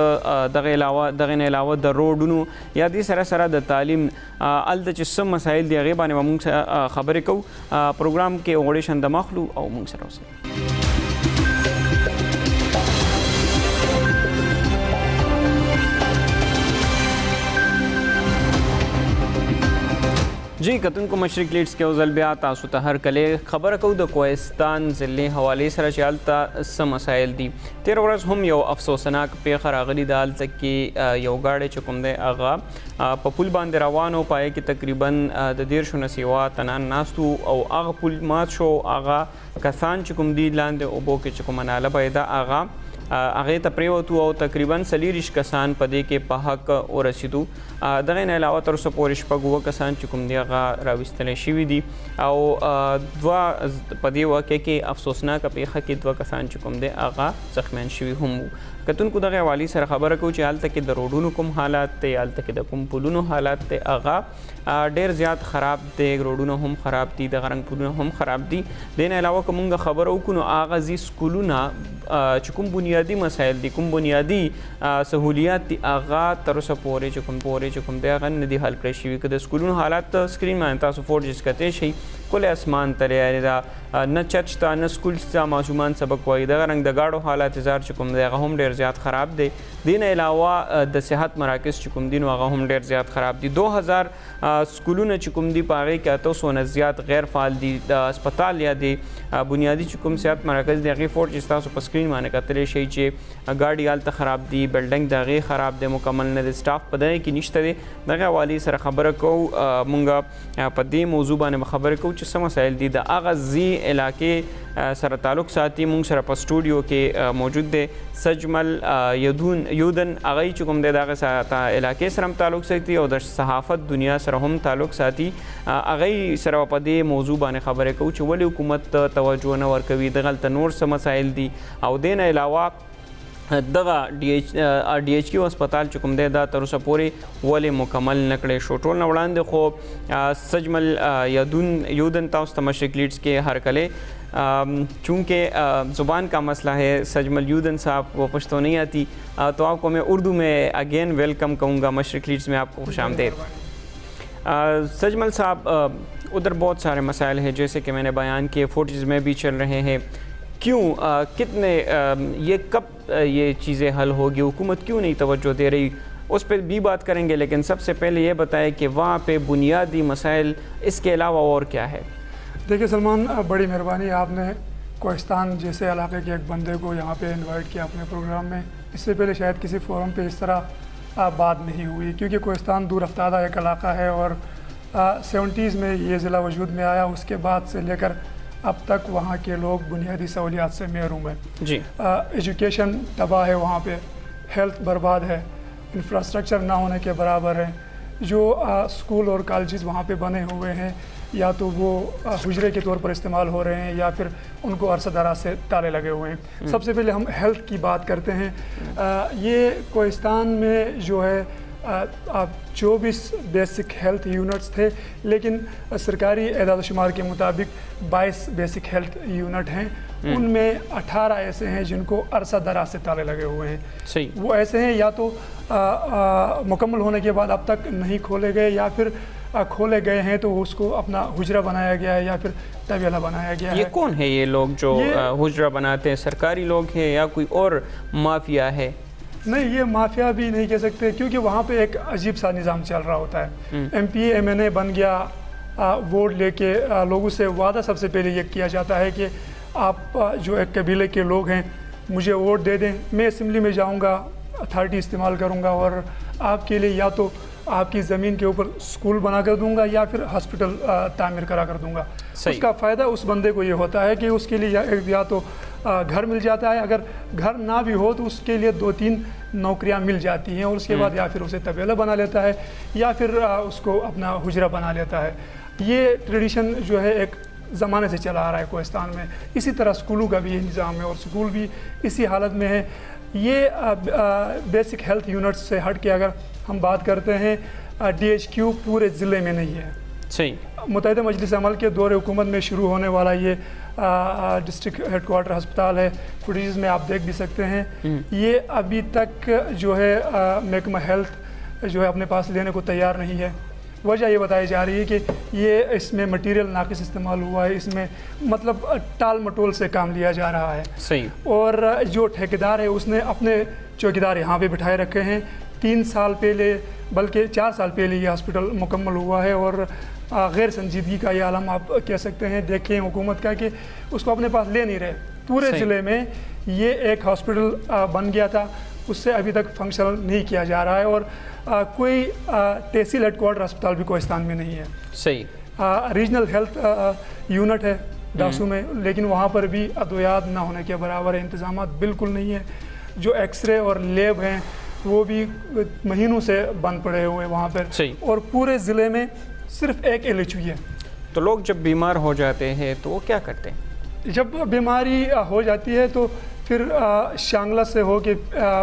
Speaker 1: دغه علاوه د روډونو یا د سره د تعلیم الته چې سم مسایل دی هغه باندې موږ خبرې کوو پروګرام کې وړې شند مخلو او موږ سره اوسئ جی کتونکو مشرق لیډز کې اوزل بیا تاسو ته هر کله خبره کوو د کوهستان ضلع حوالې سره چې هلته څه مسایل دي تېره ورځ هم یو افسوسناک پیښه راغلې ده هلته کې یو ګاډی چې کوم دی هغه په پل باندې روان و پای کې تقریبا د 150 نه سیوا تنان ناستو او هغه پل مات شو هغه کسان چې کوم دي لاندې اوبو کې چې کومه ناله پیدا هغه ته پریوتو او تقریبا 40 کسان په دې کې په حق ورسېدو دغه نه علاوه تر اوسه پورې شپږ اووه کسان چې کوم دي هغه راویستلی شوي دي او دوه په دې واقع کې افسوسناکه پیښه کې دوه کسان چې کوم دي هغه زخمیان شوي هم وو کتونکو دغه حوالې سره خبره کوو چې هلته کې د روډونو کوم حالات دی هلته کې د کوم پلونو حالات دی هغه ډېر زیات خراب دی روډونه هم خراب دي دغه رنګ پلونه هم خراب دي دې نه علاوه که مونږ خبره وکړو نو هغه ځي سکولونه چې کوم بنیادي مسایل دي کوم بنیادي سهولیات دي هغه تر اوسه پورې چې کوم دی هغه نه دي حل کړی شوي که د سکولونو حالات سکرین باندې تاسو فوټیج کتی شئ کل اسمان ته لري دا نه چرچ ته نه سکول ته ماشومان سبق وایي دغه رنګ د ګاډو حالات زار چې کوم دی هغه هم ډېر زیات خراب دی دې نه علاوه د صحت مراکز چې کوم دي نو هغه هم ډېر زیات خراب دي 2000 سکولونه چې کوم دي په هغې کې 800 نه زیات غیر فعال دي د هسپتال یا د بنیادي چې کوم صحت مراکز دی هغې فوټ چې تاسو په سکرین باندې کتلی شئ چې ګاډي هلته خراب دي بلډنګ د هغې خراب دی مکمل نه دی سټاف په دغه کې نشته دی دغه حوالې سره خبره کوو مونږ په دې موضوع باندې خبرې کوو چې څه مسایل دي د هغه ځي علاقې سره تعلق ساتي مونږ سره په سټوډیو کې موجود دی سجمل یودن هغه چې کوم دی د هغه علاقې سره هم تعلق ساتي او د صحافت دنیا سره هم تعلق ساتي هغه سره په دې موضوع باندې خبرې کوو چې ولې حکومت توجه نه ورکوي دغلته نور څه مسایل دي او دې نه علاوه دغه ډي ایچ کیو هسپتال چې کوم دی دا تر اوسه پورې ولې مکمل نه کړی شو ټول نه وړاندې خو سجمل یودن تاسو ته مشرق لیڈز کې هر کله چونکہ زبان کا مسئلہ ہے سجمل یودن صاحب وہ پشتو نہیں آتی تو آپ کو میں اردو میں اگین ویلکم کہوں گا مشرق لیڈز میں آپ کو خوش آمدید سجمل صاحب ادھر بہت سارے مسائل ہیں جیسے کہ میں نے بیان کیے فوٹیج میں بھی چل رہے ہیں کیوں کتنے یہ کب یہ چیزیں حل ہوگی حکومت کیوں نہیں توجہ دے رہی اس پہ بھی بات کریں گے لیکن سب سے پہلے یہ بتائیں کہ وہاں پہ بنیادی مسائل اس کے علاوہ اور کیا ہے
Speaker 4: دیکھیے سلمان بڑی مہربانی آپ نے کوہستان جیسے علاقے کے ایک بندے کو یہاں پہ انوائٹ کیا اپنے پروگرام میں اس سے پہلے شاید کسی فورم پہ اس طرح بات نہیں ہوئی کیونکہ کوہستان دور افتادہ ایک علاقہ ہے اور 70s میں یہ ضلع وجود میں آیا اس کے بعد سے لے کر اب تک وہاں کے لوگ بنیادی سہولیات سے محروم ہیں
Speaker 1: جی
Speaker 4: ایجوکیشن تباہ ہے وہاں پہ ہیلتھ برباد ہے انفراسٹرکچر نہ ہونے کے برابر ہے جو اسکول اور کالجز وہاں پہ بنے ہوئے ہیں یا تو وہ حجرے کے طور پر استعمال ہو رہے ہیں یا پھر ان کو عرصہ دراز سے تالے لگے ہوئے ہیں سب سے پہلے ہم ہیلتھ کی بات کرتے ہیں یہ کوہستان میں جو ہے 24 بیسک ہیلتھ یونٹس تھے لیکن سرکاری اعداد و شمار کے مطابق 22 بیسک ہیلتھ یونٹ ہیں ان میں 18 ایسے ہیں جن کو عرصہ دراز سے تالے لگے ہوئے ہیں
Speaker 1: صحیح
Speaker 4: وہ ایسے ہیں یا تو مکمل ہونے کے بعد اب تک نہیں کھولے گئے یا پھر کھولے گئے ہیں تو اس کو اپنا حجرہ بنایا گیا ہے یا پھر طویلہ بنایا گیا ہے.
Speaker 1: یہ کون ہے یہ لوگ جو حجرہ بناتے ہیں؟ سرکاری لوگ ہیں یا کوئی اور مافیا ہے؟
Speaker 4: نہیں، یہ مافیا بھی نہیں کہہ سکتے کیونکہ وہاں پہ ایک عجیب سا نظام چل رہا ہوتا ہے. ایم پی اے ایم این اے بن گیا، ووٹ لے کے لوگوں سے وعدہ سب سے پہلے یہ کیا جاتا ہے کہ آپ جو ایک قبیلے کے لوگ ہیں مجھے ووٹ دے دیں، میں اسمبلی میں جاؤں گا، اتھارٹی استعمال کروں گا اور آپ کے لیے یا تو آپ کی زمین کے اوپر اسکول بنا کر دوں گا یا پھر ہاسپٹل تعمیر کرا دوں گا. اس کا فائدہ اس بندے کو یہ ہوتا ہے کہ اس کے لیے یا تو گھر مل جاتا ہے، اگر گھر نہ بھی ہو تو اس کے لیے 2-3 نوکریاں مل جاتی ہیں اور اس کے بعد یا پھر اسے طویلہ بنا لیتا ہے یا پھر اس کو اپنا حجرہ بنا لیتا ہے. یہ ٹریڈیشن جو ہے ایک زمانے سے چلا آ رہا ہے کوہستان میں. اسی طرح اسکولوں کا بھی یہ نظام ہے اور اسکول بھی اسی حالت میں ہے. یہ بیسک ہیلتھ یونٹس سے ہٹ کے اگر ہم بات کرتے ہیں ڈی ایچ کیو پورے ضلع میں نہیں ہے.
Speaker 1: صحیح.
Speaker 4: متحدہ مجلس عمل کے دور حکومت میں شروع ہونے والا یہ ڈسٹرکٹ ہیڈ کوارٹر ہسپتال ہے. فوٹیجز میں آپ دیکھ بھی سکتے ہیں. یہ ابھی تک جو ہے محکمہ ہیلتھ جو ہے اپنے پاس لینے کو تیار نہیں ہے. وجہ یہ بتائی جا رہی ہے کہ یہ اس میں مٹیریل ناقص استعمال ہوا ہے، اس میں مطلب ٹال مٹول سے کام لیا جا رہا ہے.
Speaker 1: صحیح. اور
Speaker 4: جو ٹھیکیدار ہے اس نے اپنے چوکیدار یہاں پہ بٹھائے رکھے ہیں. 3 سال پہلے بلکہ 4 سال پہلے یہ ہاسپٹل مکمل ہوا ہے اور غیر سنجیدگی کا یہ عالم آپ کہہ سکتے ہیں دیکھیں حکومت کا کہ اس کو اپنے پاس لے نہیں رہے. پورے ضلع میں یہ ایک ہاسپٹل بن گیا تھا، اس سے ابھی تک فنکشنل نہیں کیا جا رہا ہے اور کوئی تحصیل ہیڈ کوارٹر ہسپتال بھی کوہستان میں نہیں ہے.
Speaker 1: صحیح.
Speaker 4: ریجنل ہیلتھ یونٹ ہے ڈاسو میں، لیکن وہاں پر بھی ادویات نہ ہونے کے برابر ہے، انتظامات بالکل نہیں ہے. جو ایکس رے اور لیب ہیں وہ بھی مہینوں سے بند پڑے ہوئے وہاں پر.
Speaker 1: صحیح.
Speaker 4: اور پورے ضلع میں صرف ایک LHU ہے.
Speaker 1: تو لوگ جب بیمار ہو جاتے ہیں تو وہ کیا کرتے ہیں؟
Speaker 4: جب بیماری ہو جاتی ہے تو پھر شانگلہ سے ہو کے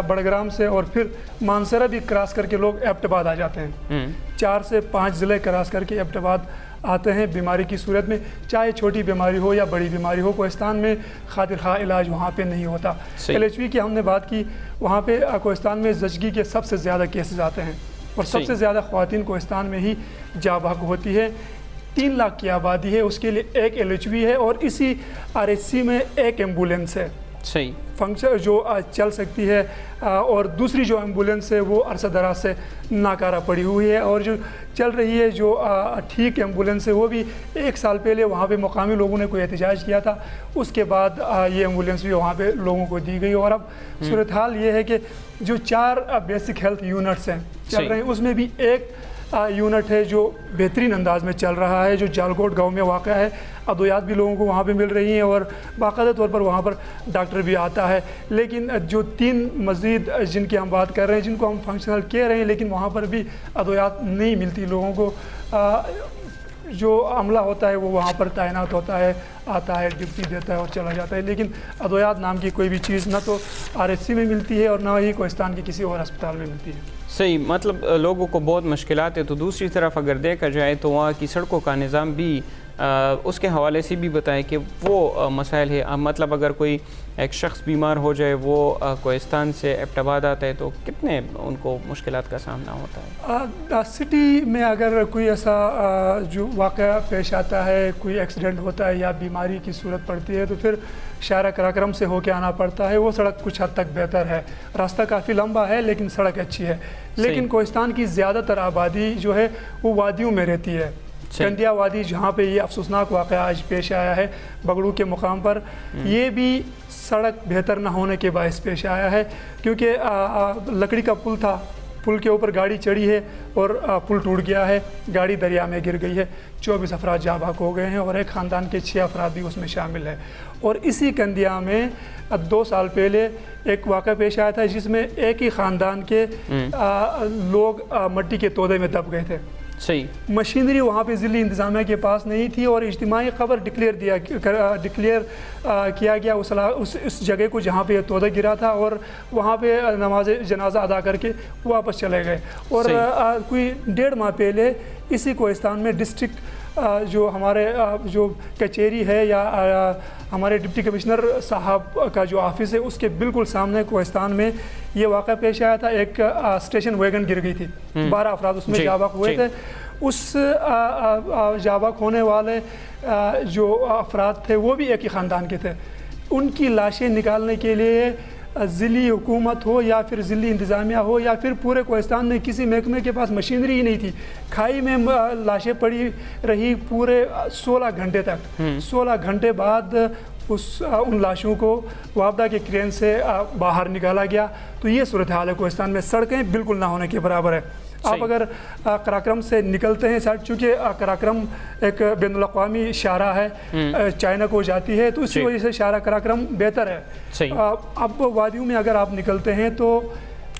Speaker 4: بڑگرام سے اور پھر مانسرا بھی کراس کر کے لوگ ایبٹ آباد آ جاتے ہیں. 4 سے 5 ضلع کراس کر کے ایبٹ آباد آتے ہیں بیماری کی صورت میں، چاہے چھوٹی بیماری ہو یا بڑی بیماری ہو. کوہستان میں خاطر خواہ علاج وہاں پہ نہیں ہوتا. LHV کی ہم نے بات کی، وہاں پہ کوہستان میں زچگی کے سب سے زیادہ کیسز آتے ہیں اور سب سے زیادہ خواتین کوہستان میں ہی جاں بحق ہوتی ہے. 3 لاکھ کی آبادی ہے، اس کے لیے ایک LHV ہے اور اسی RHC میں ایک ایمبولینس ہے.
Speaker 1: صحیح.
Speaker 4: فنکشن جو چل سکتی ہے اور دوسری جو ایمبولینس ہے وہ عرصہ دراز سے ناکارہ پڑی ہوئی ہے اور جو چل رہی ہے جو ٹھیک ایمبولینس ہے وہ بھی 1 سال پہلے وہاں پہ مقامی لوگوں نے کوئی احتجاج کیا تھا، اس کے بعد یہ ایمبولینس بھی وہاں پہ لوگوں کو دی گئی. اور اب صورتحال یہ ہے کہ جو 4 بیسک ہیلتھ یونٹس ہیں چل رہے ہیں اس میں بھی ایک یونٹ ہے جو بہترین انداز میں چل رہا ہے جو جالکوٹ گاؤں میں واقع ہے. ادویات بھی لوگوں کو وہاں پہ مل رہی ہیں اور باقاعدہ طور پر وہاں پر ڈاکٹر بھی آتا ہے. لیکن جو 3 مزید جن کی ہم بات کر رہے ہیں جن کو ہم فنکشنل کہہ رہے ہیں لیکن وہاں پر بھی ادویات نہیں ملتی لوگوں کو. جو عملہ ہوتا ہے وہ وہاں پر تعینات ہوتا ہے، آتا ہے، ڈپٹی دیتا ہے اور چلا جاتا ہے، لیکن ادویات نام کی کوئی بھی چیز نہ تو RHC میں ملتی ہے اور نہ ہی کوہستان کے کسی اور ہسپتال میں ملتی ہے.
Speaker 1: صحیح. مطلب لوگوں کو بہت مشکلات ہے. تو دوسری طرف اگر دیکھا جائے تو وہاں کی سڑکوں کا نظام بھی اس کے حوالے سے بھی بتائیں کہ وہ مسائل ہے. مطلب اگر کوئی ایک شخص بیمار ہو جائے وہ کوہستان سے ایبٹ آباد آتا ہے تو کتنے ان کو مشکلات کا سامنا ہوتا ہے؟
Speaker 4: سٹی میں اگر کوئی ایسا جو واقعہ پیش آتا ہے، کوئی ایکسیڈنٹ ہوتا ہے یا بیماری کی صورت پڑتی ہے تو پھر شارع قراقرم سے ہو کے آنا پڑتا ہے. وہ سڑک کچھ حد تک بہتر ہے، راستہ کافی لمبا ہے لیکن سڑک اچھی ہے. لیکن کوہستان کی زیادہ تر آبادی جو ہے وہ وادیوں میں رہتی ہے. کندیا وادی جہاں پہ یہ افسوسناک واقعہ آج پیش آیا ہے بگڑو کے مقام پر، یہ بھی سڑک بہتر نہ ہونے کے باعث پیش آیا ہے کیونکہ لکڑی کا پل تھا، پل کے اوپر گاڑی چڑھی ہے اور پل ٹوٹ گیا ہے، گاڑی دریا میں گر گئی ہے. 24 افراد جاں بحق ہو گئے ہیں اور ایک خاندان کے 6 افراد بھی اس میں شامل ہیں. اور اسی کندیا میں 2 سال پہلے ایک واقعہ پیش آیا تھا جس میں ایک ہی خاندان کے لوگ مٹی کے تودے میں دب گئے تھے.
Speaker 1: صحیح.
Speaker 4: مشینری وہاں پہ ضلعی انتظامیہ کے پاس نہیں تھی اور اجتماعی خبر ڈکلیئر کیا گیا اس جگہ کو جہاں پہ یہ تودہ گرا تھا اور وہاں پہ نماز جنازہ ادا کر کے واپس چلے گئے. اور کوئی 1.5 ماہ پہلے اسی کوہستان میں ڈسٹرکٹ جو ہمارے جو کچہری ہے یا ہمارے ڈپٹی کمشنر صاحب کا جو آفس ہے اس کے بالکل سامنے کوہستان میں یہ واقعہ پیش آیا تھا. ایک اسٹیشن ویگن گر گئی تھی، 12 افراد اس میں جاں بحق ہوئے تھے उस जावक होने वाले जो अफराद थे वो भी एक ही ख़ानदान के थे। उनकी लाशें निकालने के लिए ज़िली हुकूमत हो या फिर ज़िली इंतज़ामिया हो या फिर पूरे कोहिस्तान में किसी महकमे के पास मशीनरी ही नहीं थी। खाई में लाशें पड़ी रही पूरे 16 घंटे तक। 16 घंटे बाद उन लाशों को वापदा के क्रेन से बाहर निकाला गया। तो ये सूरत हाल है कोहिस्तान में, सड़कें बिल्कुल ना होने के बराबर है। आप अगर कराक्रम से निकलते हैं साइड, चूँकि कराक्रम एक बैनुल-अक़वामी शाहरा है, चाइना को जाती है, तो उसी वजह से शाहरा कराक्रम बेहतर है। अब वादियों में अगर आप निकलते हैं तो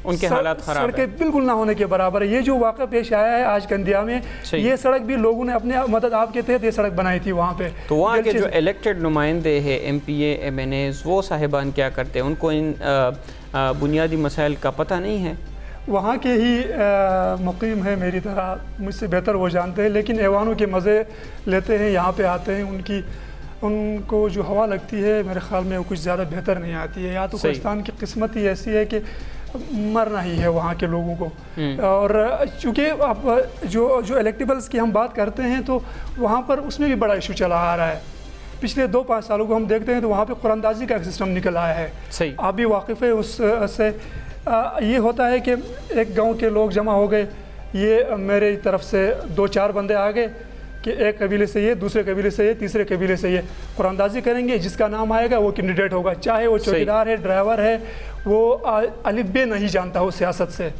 Speaker 4: उनके हालात खराब, सड़कें बिल्कुल ना होने के बराबर है। ये जो वाक़ा पेश आया है आज कंदिया में, ये सड़क भी लोगों ने अपने मदद आप के तहत ये सड़क बनाई थी वहाँ पे। तो वहाँ के जो इलेक्टेड नुमाइंदे हैं, MPA MNAs, वो साहिबान क्या करते हैं? उनको इन बुनियादी मसाइल का पता नहीं है? वहाँ के ही मुकीम है, मेरी तरह मुझसे बेहतर वो जानते हैं, लेकिन ऐवानों के मज़े लेते हैं, यहाँ पे आते हैं। उनको जो हवा लगती है मेरे ख़्याल में वो कुछ ज़्यादा बेहतर नहीं आती है। या तो पाकिस्तान की किस्मत ही ऐसी है कि मरना ही है वहाँ के लोगों को। और चूँकि अब जो इलेक्टेबल्स की हम बात करते हैं तो वहाँ पर उसमें भी बड़ा इशू चला आ रहा है। पिछले 2-5 सालों को हम देखते हैं तो वहाँ पे कुरानदाजी का सिस्टम निकल आया है। आप भी वाकिफ़ है उससे। ये होता है कि एक गांव के लोग जमा हो गए, ये मेरे तरफ से 2-4 बंदे आ गए कि एक कबीले से ये, दूसरे कबीले से ये, तीसरे कबीले से ये कुरानदाजी करेंगे, जिसका नाम आएगा वो कैंडिडेट होगा, चाहे वो चौकीदार है, ड्राइवर है, वो अलिफ बे नहीं जानता हो सियासत से,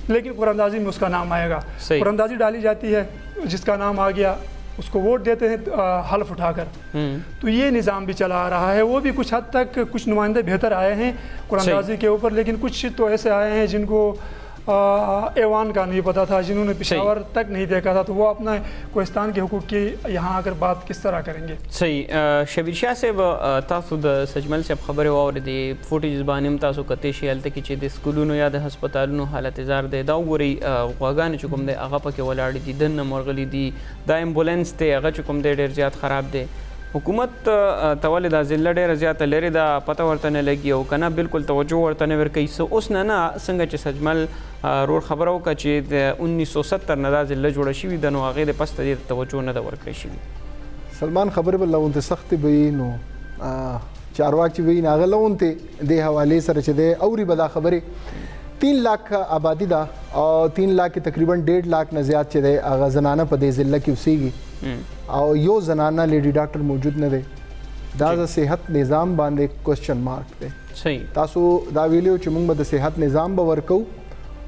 Speaker 4: लेकिन कुरानदाजी में उसका नाम आएगा। कुरानदाजी डाली जाती है, जिसका नाम आ गया उसको वोट देते हैं हल्फ उठाकर। तो ये निज़ाम भी चला आ रहा है। वो भी कुछ हद तक कुछ नुमाइंदे बेहतर आए हैं कुरानदाजी के ऊपर, लेकिन कुछ तो ऐसे आए हैं जिनको ऐवान का नहीं पता था, जिन्होंने पेशावर तक नहीं देखा था, तो वो अपना कोहिस्तान के हुकूक की यहाँ आकर बात किस तरह करेंगे। सही।
Speaker 1: शबीर शाह साहब, तासु द सजमल से खबरें और दे फुटेज बानिम तासु कते शियाल तक कि द स्कूलों या द अस्पतालों हालत जार दे दाव गोरी वागान चुकुम दे आगा पके वलाड़ी दी दन मरगली दी द एम्बुलेंस ते आगा चुकुम दे ढेर ज़्यादा ख़राब दे। हुकूमत तवले दा ज़िला ढेर ज़्यादा लरे दा पता वर्तने लगी हो कना बिल्कुल तवज्जो वर्तने वर कई सो उस ना संग च सजमल रोड खबरों का चे 1970 नदा ज़िला जोड़ा शिवी दनो आगे दे पस्त दे तवज्जो न दा वर कई शिवी
Speaker 2: सलमान खबर बल्ला उनते सख्त बयनो चारवाक ची बयन आगे उनते दे हवाले सर चे दे औरी बदा खबरें 3 लाख आबादी दा और 3 लाख की तकरीबन 1.5 लाख न ज़्यादा चे दे आगा जनाना पदे ज़िला की उसीगी और यो जनाना लेडी डॉक्टर मौजूद न दे दादा सेहत निज़ाम बांधे क्वेश्चन मार्क दे। सही। तासो दा वीडियो चुमुंग बद सेहत निज़ाम बवरकू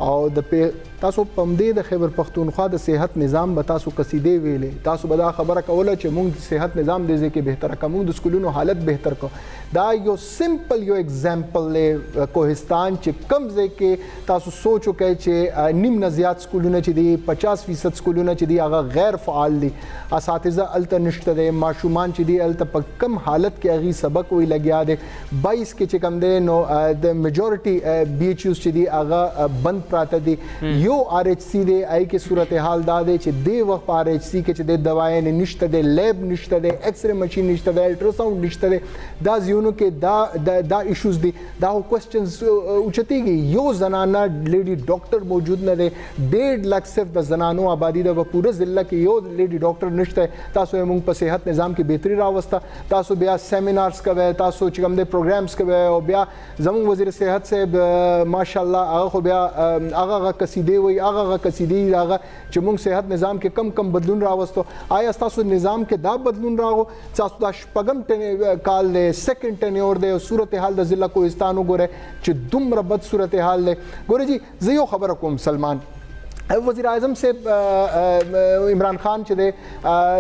Speaker 2: और द पे तासो पमदे द खैबर पख्तूनख्वा द सेहत निज़ाम बतासो कसीदे वेले तासो बदा खबर कवला चुमुंग सेहत निज़ाम देजे के बेहतर कमुंग द स्कूलों हालत बेहतर को दा यो सिंपल यो एग्जाम्पल ले कोहिस्तान चे कम जे के तासो सोचो कहे चे निम्न ज़्यादा स्कूलों ने ची दी 50% स्कूलों ने ची दी आगा गैर फ़ाल दी असातिज़ा अलता निश्ता दे माशुमान ची दी अलता पर कम हालत के अगी सबक वही लगिया दे 22 के चे कम दे नो द मेजॉरिटी BHUs ची दी आगा बंद प्राता दी यो RHC दे आई के सूरत हाल दा दे चे दे वक्त RHC के चे दे दवाएं निश्ता दे लैब निश्ता दे एक्सरे मशीन निश्ता दे अल्ट्रासाउंड निश्ता दे दा के दा इश्यूज दी दा क्वेश्चंस उचती गई यो जनाना लेडी डॉक्टर मौजूद न दे 1.5 लाख सिर्फ द जनानो आबादी दा पूरे ज़िला की यो लेडी डॉक्टर निश्ता है तासो मुंग पर सेहत निज़ाम की बेहतरी रावस्ता तासो ब्या सेमिनार्स का वे तासो चिकम दे प्रोग्राम्स का वे और ब्या जमुंग वज़ीर सेहत से माशाल्लाह आगा को ब्या आगा कसीदे वही आगा कसीदे आगा चिमुंग सेहत निज़ाम के कम बदलून रावस्तो आया तासो निज़ाम के दा बदलून राहो तासो दा पगम काल दे सेकंड टेन्योर दे सूरत हाल द ज़िला कोहिस्तान गोरे च दुम रबत सूरत हाल दे गोरे जी ज़ियो खबर को सलमान वज़ीर आज़म से इमरान खान चे दे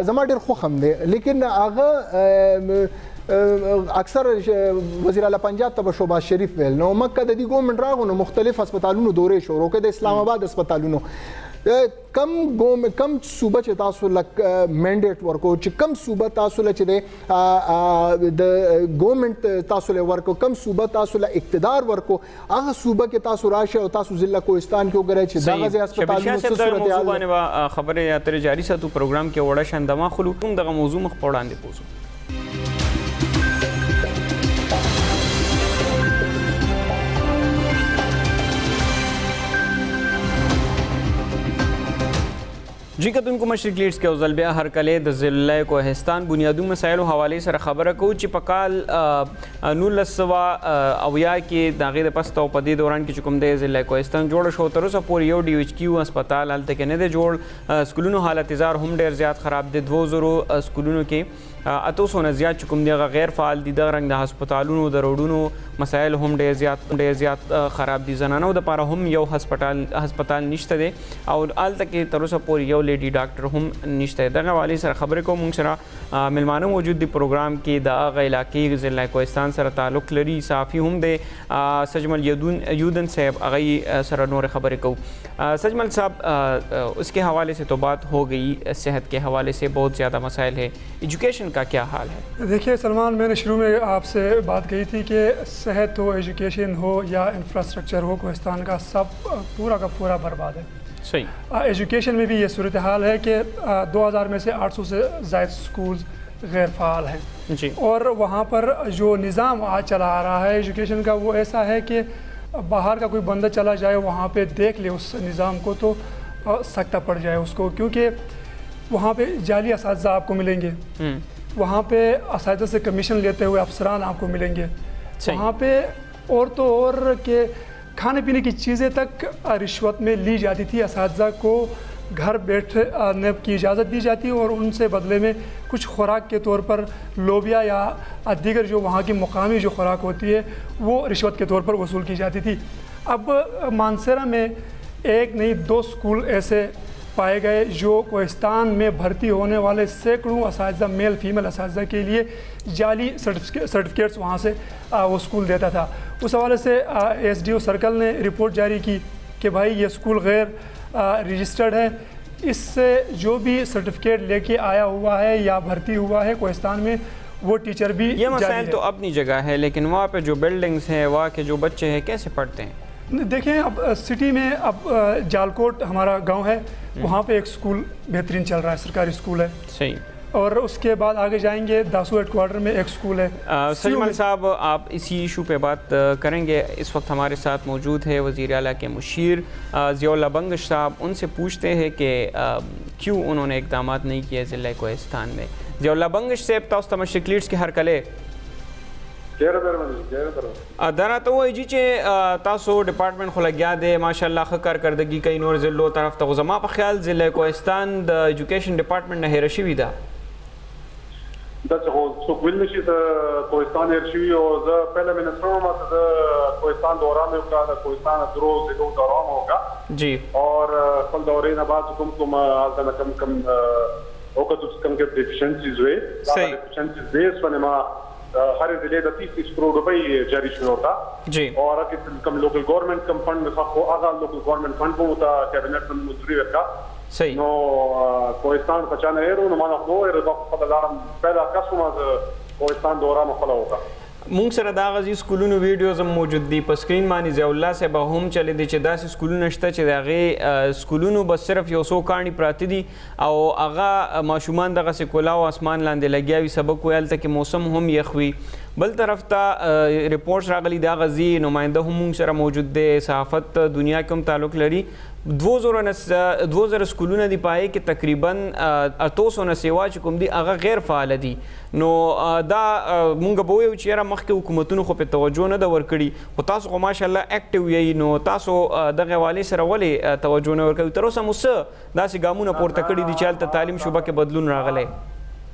Speaker 2: जमा डेर खुखम दे लेकिन आगा अक्सर वज़ीर आला पंजाब तब शोबाज शरीफ वेल नो मक्का दी गवर्नमेंट रागो नो मुख्तलिफ अस्पतालों दौरे शोरों के दे इस्लामाबाद अस्पतालों कम सूबा चे तासो लक मैंडेट वर्को च कम सूबा तासो ल चे दे द गवर्नमेंट तासो ले वर्को कम सूबा तासो ल इक्तदार वर्को आगा सूबा के तासो राशे और तासो ज़िला कोहिस्तान के उगरे चे दागा जे अस्पताल में सूरत हाल
Speaker 1: ने खबरें या तेरे जारी सा तू प्रोग्राम के वड़ा शानदमा खुलू तुम दगा मौजू मख पौड़ान दे पोसो जी کتونکو مشرق لیډز کې اوزل بیا هر کله د ضلع کوهستان بنیادی مسایلو حواله سره خبره کوو چې په کال 1900 کې د غیر پستو په دې دوران کې کوم د ضلع کوهستان جوړ شو تر اوسه پورې یو ډي ایچ کیو هسپتال هلته کې نه دی جوړ سکولونو حالت زار هم ډیر زیات خراب دي 2000 سکولونو کې 800 نه زیات کوم دی غیر فعال دي د رنګ د هسپتالونو د روډونو مسایل هم ډیر زیات خراب دي زنانو د لپاره هم یو هسپتال نشته دی او هلته کې تر اوسه پورې یو لیډي ډاکټر هم نشته دغه والی سره خبرې کوم موږ سره ملمانه موجود دی پروګرام کې د هغه علاقې ضلع کوهستان سره تعلق لري صحافي هم دی سجمل یودن صاحب هغه سره نور خبرې کوو سجمل صاحب اس کے حوالے سے تو بات ہو گئی صحت کے حوالے سے بہت زیادہ مسائل ہے ایجوکیشن کا کیا حال ہے؟
Speaker 4: دیکھیے سلمان میں نے شروع میں آپ سے بات کہی تھی کہ صحت ہو ایجوکیشن ہو یا انفراسٹرکچر ہو کوہستان کا سب پورا کا پورا برباد ہے
Speaker 1: صحیح
Speaker 4: ایجوکیشن میں بھی یہ صورتحال ہے کہ 2000 میں سے 800 سے زائد سکولز غیر فعال ہیں
Speaker 1: جی
Speaker 4: اور وہاں پر جو نظام آج چلا آ رہا ہے ایجوکیشن کا وہ ایسا ہے کہ باہر کا کوئی بندہ چلا جائے وہاں پہ دیکھ لے اس نظام کو تو سکتہ پڑ جائے اس کو کیونکہ وہاں پہ جعلی اساتذہ آپ کو ملیں گے وہاں پہ اساتذہ سے کمیشن لیتے ہوئے افسران آپ کو ملیں گے وہاں پہ اور تو اور کہ کھانے پینے کی چیزیں تک رشوت میں لی جاتی تھی اساتذہ کو گھر بیٹھنے کی اجازت دی جاتی اور ان سے بدلے میں کچھ خوراک کے طور پر لوبیا یا دیگر جو وہاں کی مقامی جو خوراک ہوتی ہے وہ رشوت کے طور پر وصول کی جاتی تھی اب مانسیرا میں ایک نہیں 2 سکول ایسے پائے گئے جو کوہستان میں بھرتی ہونے والے سینکڑوں اساتذہ میل فیمیل اساتذہ کے لیے جعلی سرٹیفکیٹس وہاں سے وہ اسکول دیتا تھا اس حوالے سے ایس ڈی او سرکل نے رپورٹ جاری کی کہ بھائی یہ اسکول غیر رجسٹرڈ ہے اس سے جو بھی سرٹیفکیٹ لے کے آیا ہوا ہے یا بھرتی ہوا ہے کوہستان میں وہ ٹیچر بھی
Speaker 1: یہ مسائل تو اپنی جگہ ہے لیکن وہاں پہ جو بلڈنگز ہیں وہاں کے جو بچے ہیں کیسے پڑھتے ہیں؟
Speaker 4: دیکھیں اب سٹی میں اب جالکوٹ ہمارا گاؤں ہے وہاں پہ ایک سکول بہترین چل رہا ہے سرکاری سکول ہے
Speaker 1: صحیح
Speaker 4: اور اس کے بعد آگے جائیں گے داسو ہیڈ کوارٹر میں ایک سکول ہے
Speaker 1: سجمل صاحب آپ اسی ایشو پہ بات کریں گے اس وقت ہمارے ساتھ موجود ہے وزیر اعلیٰ کے مشیر ضیاء اللہ بنگش صاحب ان سے پوچھتے ہیں کہ کیوں انہوں نے اقدامات نہیں کیے ضلع کوہستان میں ضیاء اللہ بنگش صاحب تاسو مشرق لیڈز کی ہر کله دانا ته وایي چې تاسو ډپارټمنټ خو لګیا دی ماشاءالله ښه کارکردګي کوي نور ضلعو طرف ته زما په خیال ضلع کوهستان د ایجوکیشن ډپارټمنټ نه هیره شوې ده
Speaker 3: داسې خو څوک ویل نشي د کوهستان هیر شوي او زه پهله منسټر وم د کوهستان دوران مې وکړه د کوهستان درو ضلعو دوران مې وکړه
Speaker 1: جی
Speaker 3: اور خپل دورې نه بعد کوم هلته نه کم وکړو چې کوم کې ډیفیشنسیز وې دا ډیفیشنسیز بیس باندې ما हर जिले का 30 करोड़ रुपए जारी शुरू होता
Speaker 1: जी
Speaker 3: और कम लोकल गवर्नमेंट कम फंड को आगा लोकल गवर्नमेंट फंड को होता कैबिनेट में मंजूरी रखा
Speaker 1: सही
Speaker 3: नो कोहस्तान पचाने है रो माना को पहला कसम कोहस्तान दौरा मखला होगा
Speaker 1: مونږ سره دا غزي سکولونو ویډیوز هم موجود دي په سکرین باندې ضیاء الله صاحب هم چلی دي چې داسې سکولونه شته چې د هغې سکولونو بس صرف یو څو کاڼي پراته دي او هغه ماشومان دغسې کلا او اسمان لاندې لګیا وي سبق ویل ته کې موسم هم یخ وي بل طرف ته ریپورټس راغلي دا غزي نماینده هم مونږ سره موجود دی صحافت دنیا کې هم تعلق لري 2000 سکولونه دی پای کې تقریبا 800 نه سیوا چې کوم دی هغه غیر فعال دي نو دا مونږ به وایو چې یاره مخکې حکومتونو خو په توجه نه ده ورکړي خو تاسو خو ماشاءالله اکټیو یئ نو تاسو دغه حوالې سره ولې توجه نه ورکوئ تر اوسه مو څه داسې ګامونه پورته کړي دي چې هلته تعلیم شعبه کې بدلون راغلی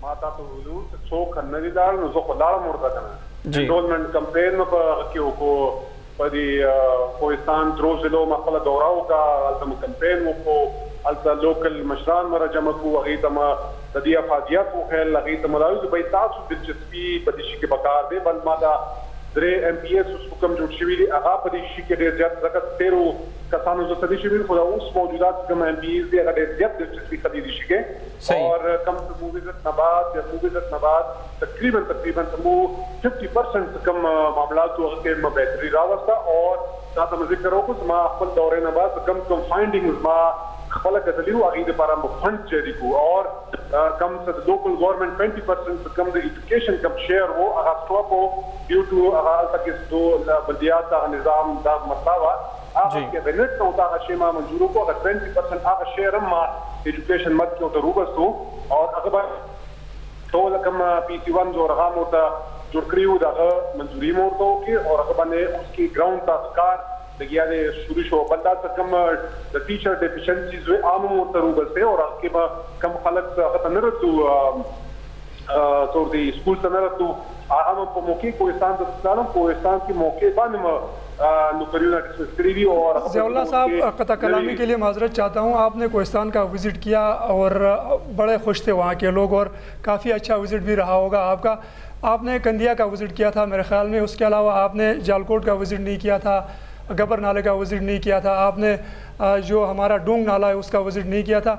Speaker 3: ما تاسو ویلو چې څوک نه دي لاړ نو زه خو لاړم ورته که نه انرولمنټ کمپین مې په هغه کې وکړو په دې کوهستان درو ضلعو ما خپله دوره وکړه هلته مو کمپین وکړو هلته لوکل مشران مه راجمع کړو هغې ته ما د دې افادیت وښیل هغې ته مو دا ویل چې تاسو دلچسپي په دې شي کې پکار دی بل ما دا 3 MPS اوس کوم جوړ شوي دي هغه په دې شي کې ډېر زیات ځکه 13 کسانو زه ته دې شوي خو دا اوس موجودات کوم MPS دي هغه ډېر زیات دلچسپي ښه دي دې شي کې اور کم موویزت نه بعد تقریبا مو 50% کم معاملات هغه کې ما بهتري راوسته اور تا ته مې ذکر وکړو ما خپل دورې نه بعد کم فایندینګز ما خپله کتلي وو هغې دپاره مو فنډ جاري کړو اور کم څه د لوکل ګورنمنټ 20% کم د ایجوکیشن کم شیر وو هغه سټاپ وو ډیو ټو هغه هلته کې بلدیات هغه نظام دا مسله وه هغه کابینټ ته دا شی ما منظور کو هغه 20% هغه شیر ما ایجوکیشن مد کې ته روبستو او هغه به ټول کوم پی سی 1 جو رقم ته جوړ کړیو دا منظوري مو ورته کې او هغه باندې اس کی ګراوند تا کار لګیا دې شروع شو بلدا څه کوم د ټیچر ډیفیشنسیز و عام ورته روبسته او هغه کې به کوم خلک هغه نه رسو تور دی سکول ته نه رسو هغه په موقع کوهستان د سلام کوهستان کی موقع باندې نوکریوں ڈسکس کری بھی اور
Speaker 4: ضیاء اللہ صاحب قطع کلامی کے لیے معذرت چاہتا ہوں آپ نے کوہستان کا وزٹ کیا اور بڑے خوش تھے وہاں کے لوگ اور کافی اچھا وزٹ بھی رہا ہوگا آپ کا آپ نے کندیا کا وزٹ کیا تھا میرے خیال میں اس کے علاوہ آپ نے جالکوٹ کا وزٹ نہیں کیا تھا گبر نالے کا وزٹ نہیں کیا تھا آپ نے جو ہمارا ڈونگ نالا ہے اس کا وزٹ نہیں کیا تھا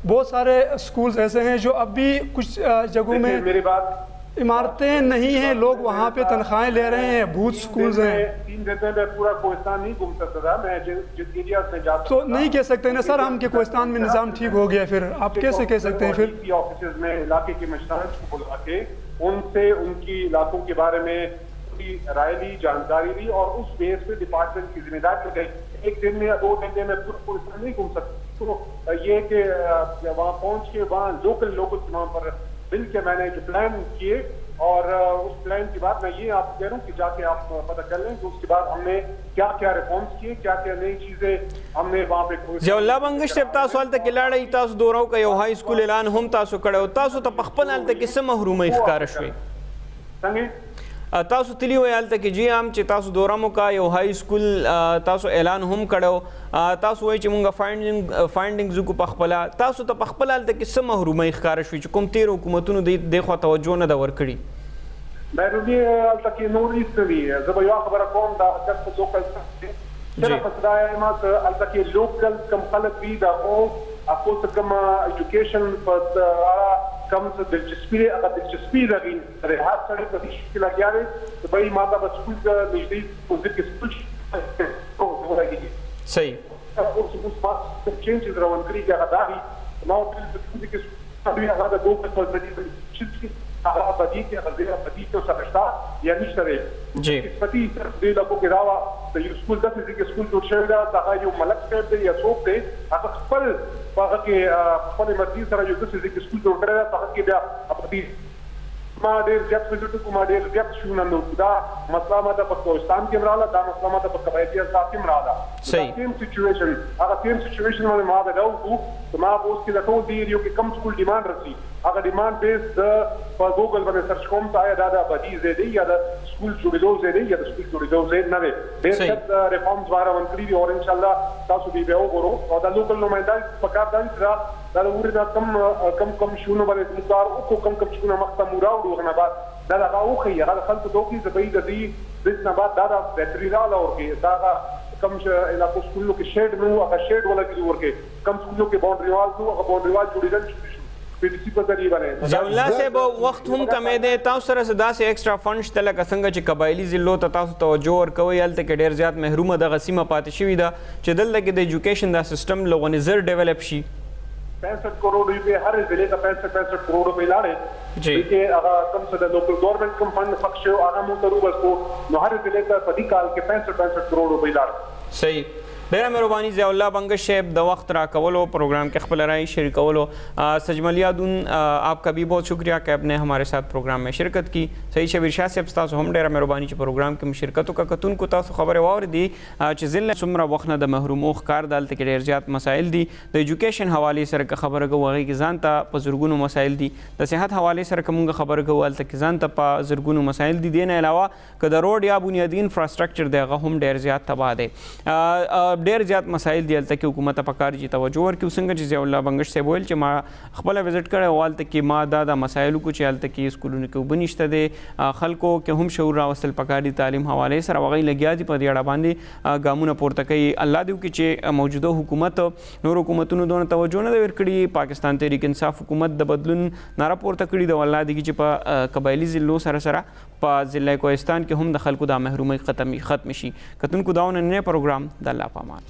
Speaker 4: بہت سارے اسکولز ایسے ہیں جو اب بھی کچھ جگہوں میں
Speaker 3: میری بات
Speaker 4: عمارتیں نہیں ہیں لوگ وہاں پہ تنخواہیں لے رہے ہیں بھوت سکولز ہیں
Speaker 3: 3 دن میں پورا کوہستان نہیں گھوم سکتا تھا میں جس ایریا سے جاتا
Speaker 4: تو نہیں کہہ سکتے نا سر ہم کہ کوہستان میں نظام ٹھیک ہو گیا پھر آپ کیسے کہہ سکتے ہیں پھر
Speaker 3: آفیسز میں علاقے کے مشران کو بلا کے ان سے ان کی علاقوں کے بارے میں رائے لی جانکاری لی اور اس بیس پہ ڈپارٹمنٹ کی ذمہ داری گئی 1 دن میں یا 2 گھنٹے میں پورا کوہستان نہیں گھوم سکتا تو یہ کہ وہاں پہنچ کے وہاں لوکل وہاں پر مل کے میں نے جو پلان کیے اور اس پلان کے بعد میں یہ آپ کو کہہ رہا ہوں کہ جا کے آپ پتہ کر لیں کہ اس کے بعد ہم نے کیا کیا ریفارمز کیے کیا کیا نئی چیزیں ہم نے وہاں پہ
Speaker 1: ضیاء الله بنگش ته تاسو هلته کې لاړی تاسو دورو کا یو های سکول اعلان هم تاسو کړو تاسو ته پخپل هلته کې څه محرومي ښکار شوي
Speaker 3: څنګه
Speaker 1: تاسو تلی وای هلته کې جی هم چې تاسو دورمو کا یو های سکول تاسو اعلان هم کړو تاسو وای چې مونږه فایندینګ زکو پخپل تاسو ته پخپل هلته کې څه محرومي ښکار شوي چې کوم تیر حکومتونو د خو توجه نه دا ور کړی
Speaker 3: مې هلته کې نور ایستوي زه به یو خبره کوم دا چې په لوکل صرف خدای ما ته هلته کې لوکل کم خلک دي دا او خپل څه کوم ایجوکیشن په کم څه دلچسپي هغه دلچسپي لري سره هر څه د دې شکل لګیا دی چې به ما ته په سکول کې نږدې په ځکه سکول او راځي
Speaker 1: صحیح
Speaker 3: اوس په چینجز روان کړی چې هغه داغي نو په سکول کې څه هغه د دوه په ځای چې هغه بدی کې هغه بدی ته سمجھتا یا نشته دی
Speaker 1: جی
Speaker 3: پتی دې د کو کې راوا د یو سکول د فزیک سکول جوړ شوی دا هغه یو ملک صاحب دی یا څوک دی هغه خپل هغه کې خپل مرضی سره یو د فزیک سکول جوړ کړی دا هغه کې بیا پتی ما ډېر زیات وزټ کو ما ډېر زیات شو نن دا مسله ما د پاکستان کې مراله دا مسله ما د قبایلی اساس کې مراله
Speaker 1: صحیح
Speaker 3: سیم سچويشن هغه سیم سچويشن باندې ما دا وو چې ما اوس کې د ټول دی یو کې کم سکول ډیماند رسی هغه ډیماند بیس د په ګوګل باندې سرچ کوم ته دا د بدی زیدي یا د سکول جوړېدو زیدي یا د سکول جوړېدو زید نه دی ډېر څه ریفارمز واره ونکړي دي او ان شاء الله تاسو به وګورئ او د لوکل نمائندان په کار دا دا ورته دا کم شونه باندې انتظار او کم شونه مختم راوړو غنه بعد دا دا اوخي هغه خلک دوی زبې د دې د نه بعد دا بهتري رااله ورګي دا کم علاقو سکولو کې شیډ نو هغه شیډ ولا کې ورګي کم سکولو کې باونډري وال نو هغه باونډري وال جوړیدل شي
Speaker 1: ضیاء الله صاحب وخت هم کمې دی تاسو سره داسې ایکسټرا فنډ شته لکه څنګه چې قبایلي ضلعو ته تاسو توجه ورکوئ هلته کې ډېر زیات محرومه دغه سیمه پاتې شوې ده چې دلته کې د ایجوکیشن دا سیسټم لغونې زر ډیولپ شي
Speaker 3: 65 करोड़ रुपए हर जिले का 65 करोड़ रुपए लाड़े
Speaker 1: जी
Speaker 3: के कम से कम लोकल गवर्नमेंट कम फंड पक्ष आगा मुतरू बस को हर जिले का पदी काल के 65 करोड़ रुपए लाड़े
Speaker 1: सही ډیره مهرباني ضیاء الله بنگش صاحب د وقت راکولو प्रोग्राम के खपल राय शरीकवलो सजमलियादुन आपका भी बहुत शुक्रिया कि आपने हमारे साथ प्रोग्राम में शिरकत की सही शबीर शाह साहब तासो हम ډیره مهرباني چې प्रोग्राम کې شرکت وکړو کو تاسو خبره واور دي چې ضلع سمره وخت د محرومو ښکار دالته کې ډیر زیات مسایل دي د ایجوکیشن حواله سره خبره کوي کې ځان ته په زرګونو مسایل دي د صحت حواله سره کومه خبره کوي الته کې ځان ته په زرګونو مسایل دي دین علاوه که د روډ یا بنیادی انفراستراکچر دغه هم ډیر زیات تباہ دي ډیر زیات مسایل دی الته کې حکومت په کار جی توجه ورکړي څنګه چې ضیاء الله بنگش صاحب ویل چې ما خپل وزټ کړی والته کې ما دا مسایل کو چې الته کې سکولونو کې وبنشته دي خلکو کې هم شعور راوستل پکاري تعلیم حواله سره وغي لګیا دي په دې اړه باندې ګامونه پورته کوي الله دې وکړي چې موجوده حکومت نور حکومتونو دونه توجه نه ورکړي پاکستان تحریک انصاف حکومت د بدلون ناره پورته کړي د الله دې چې په قبایلی ضلعو سره په ضلع کوهستان کې هم د خلکو د محرومۍ ختم شي کتونکو داونه نه پروګرام د الله پامان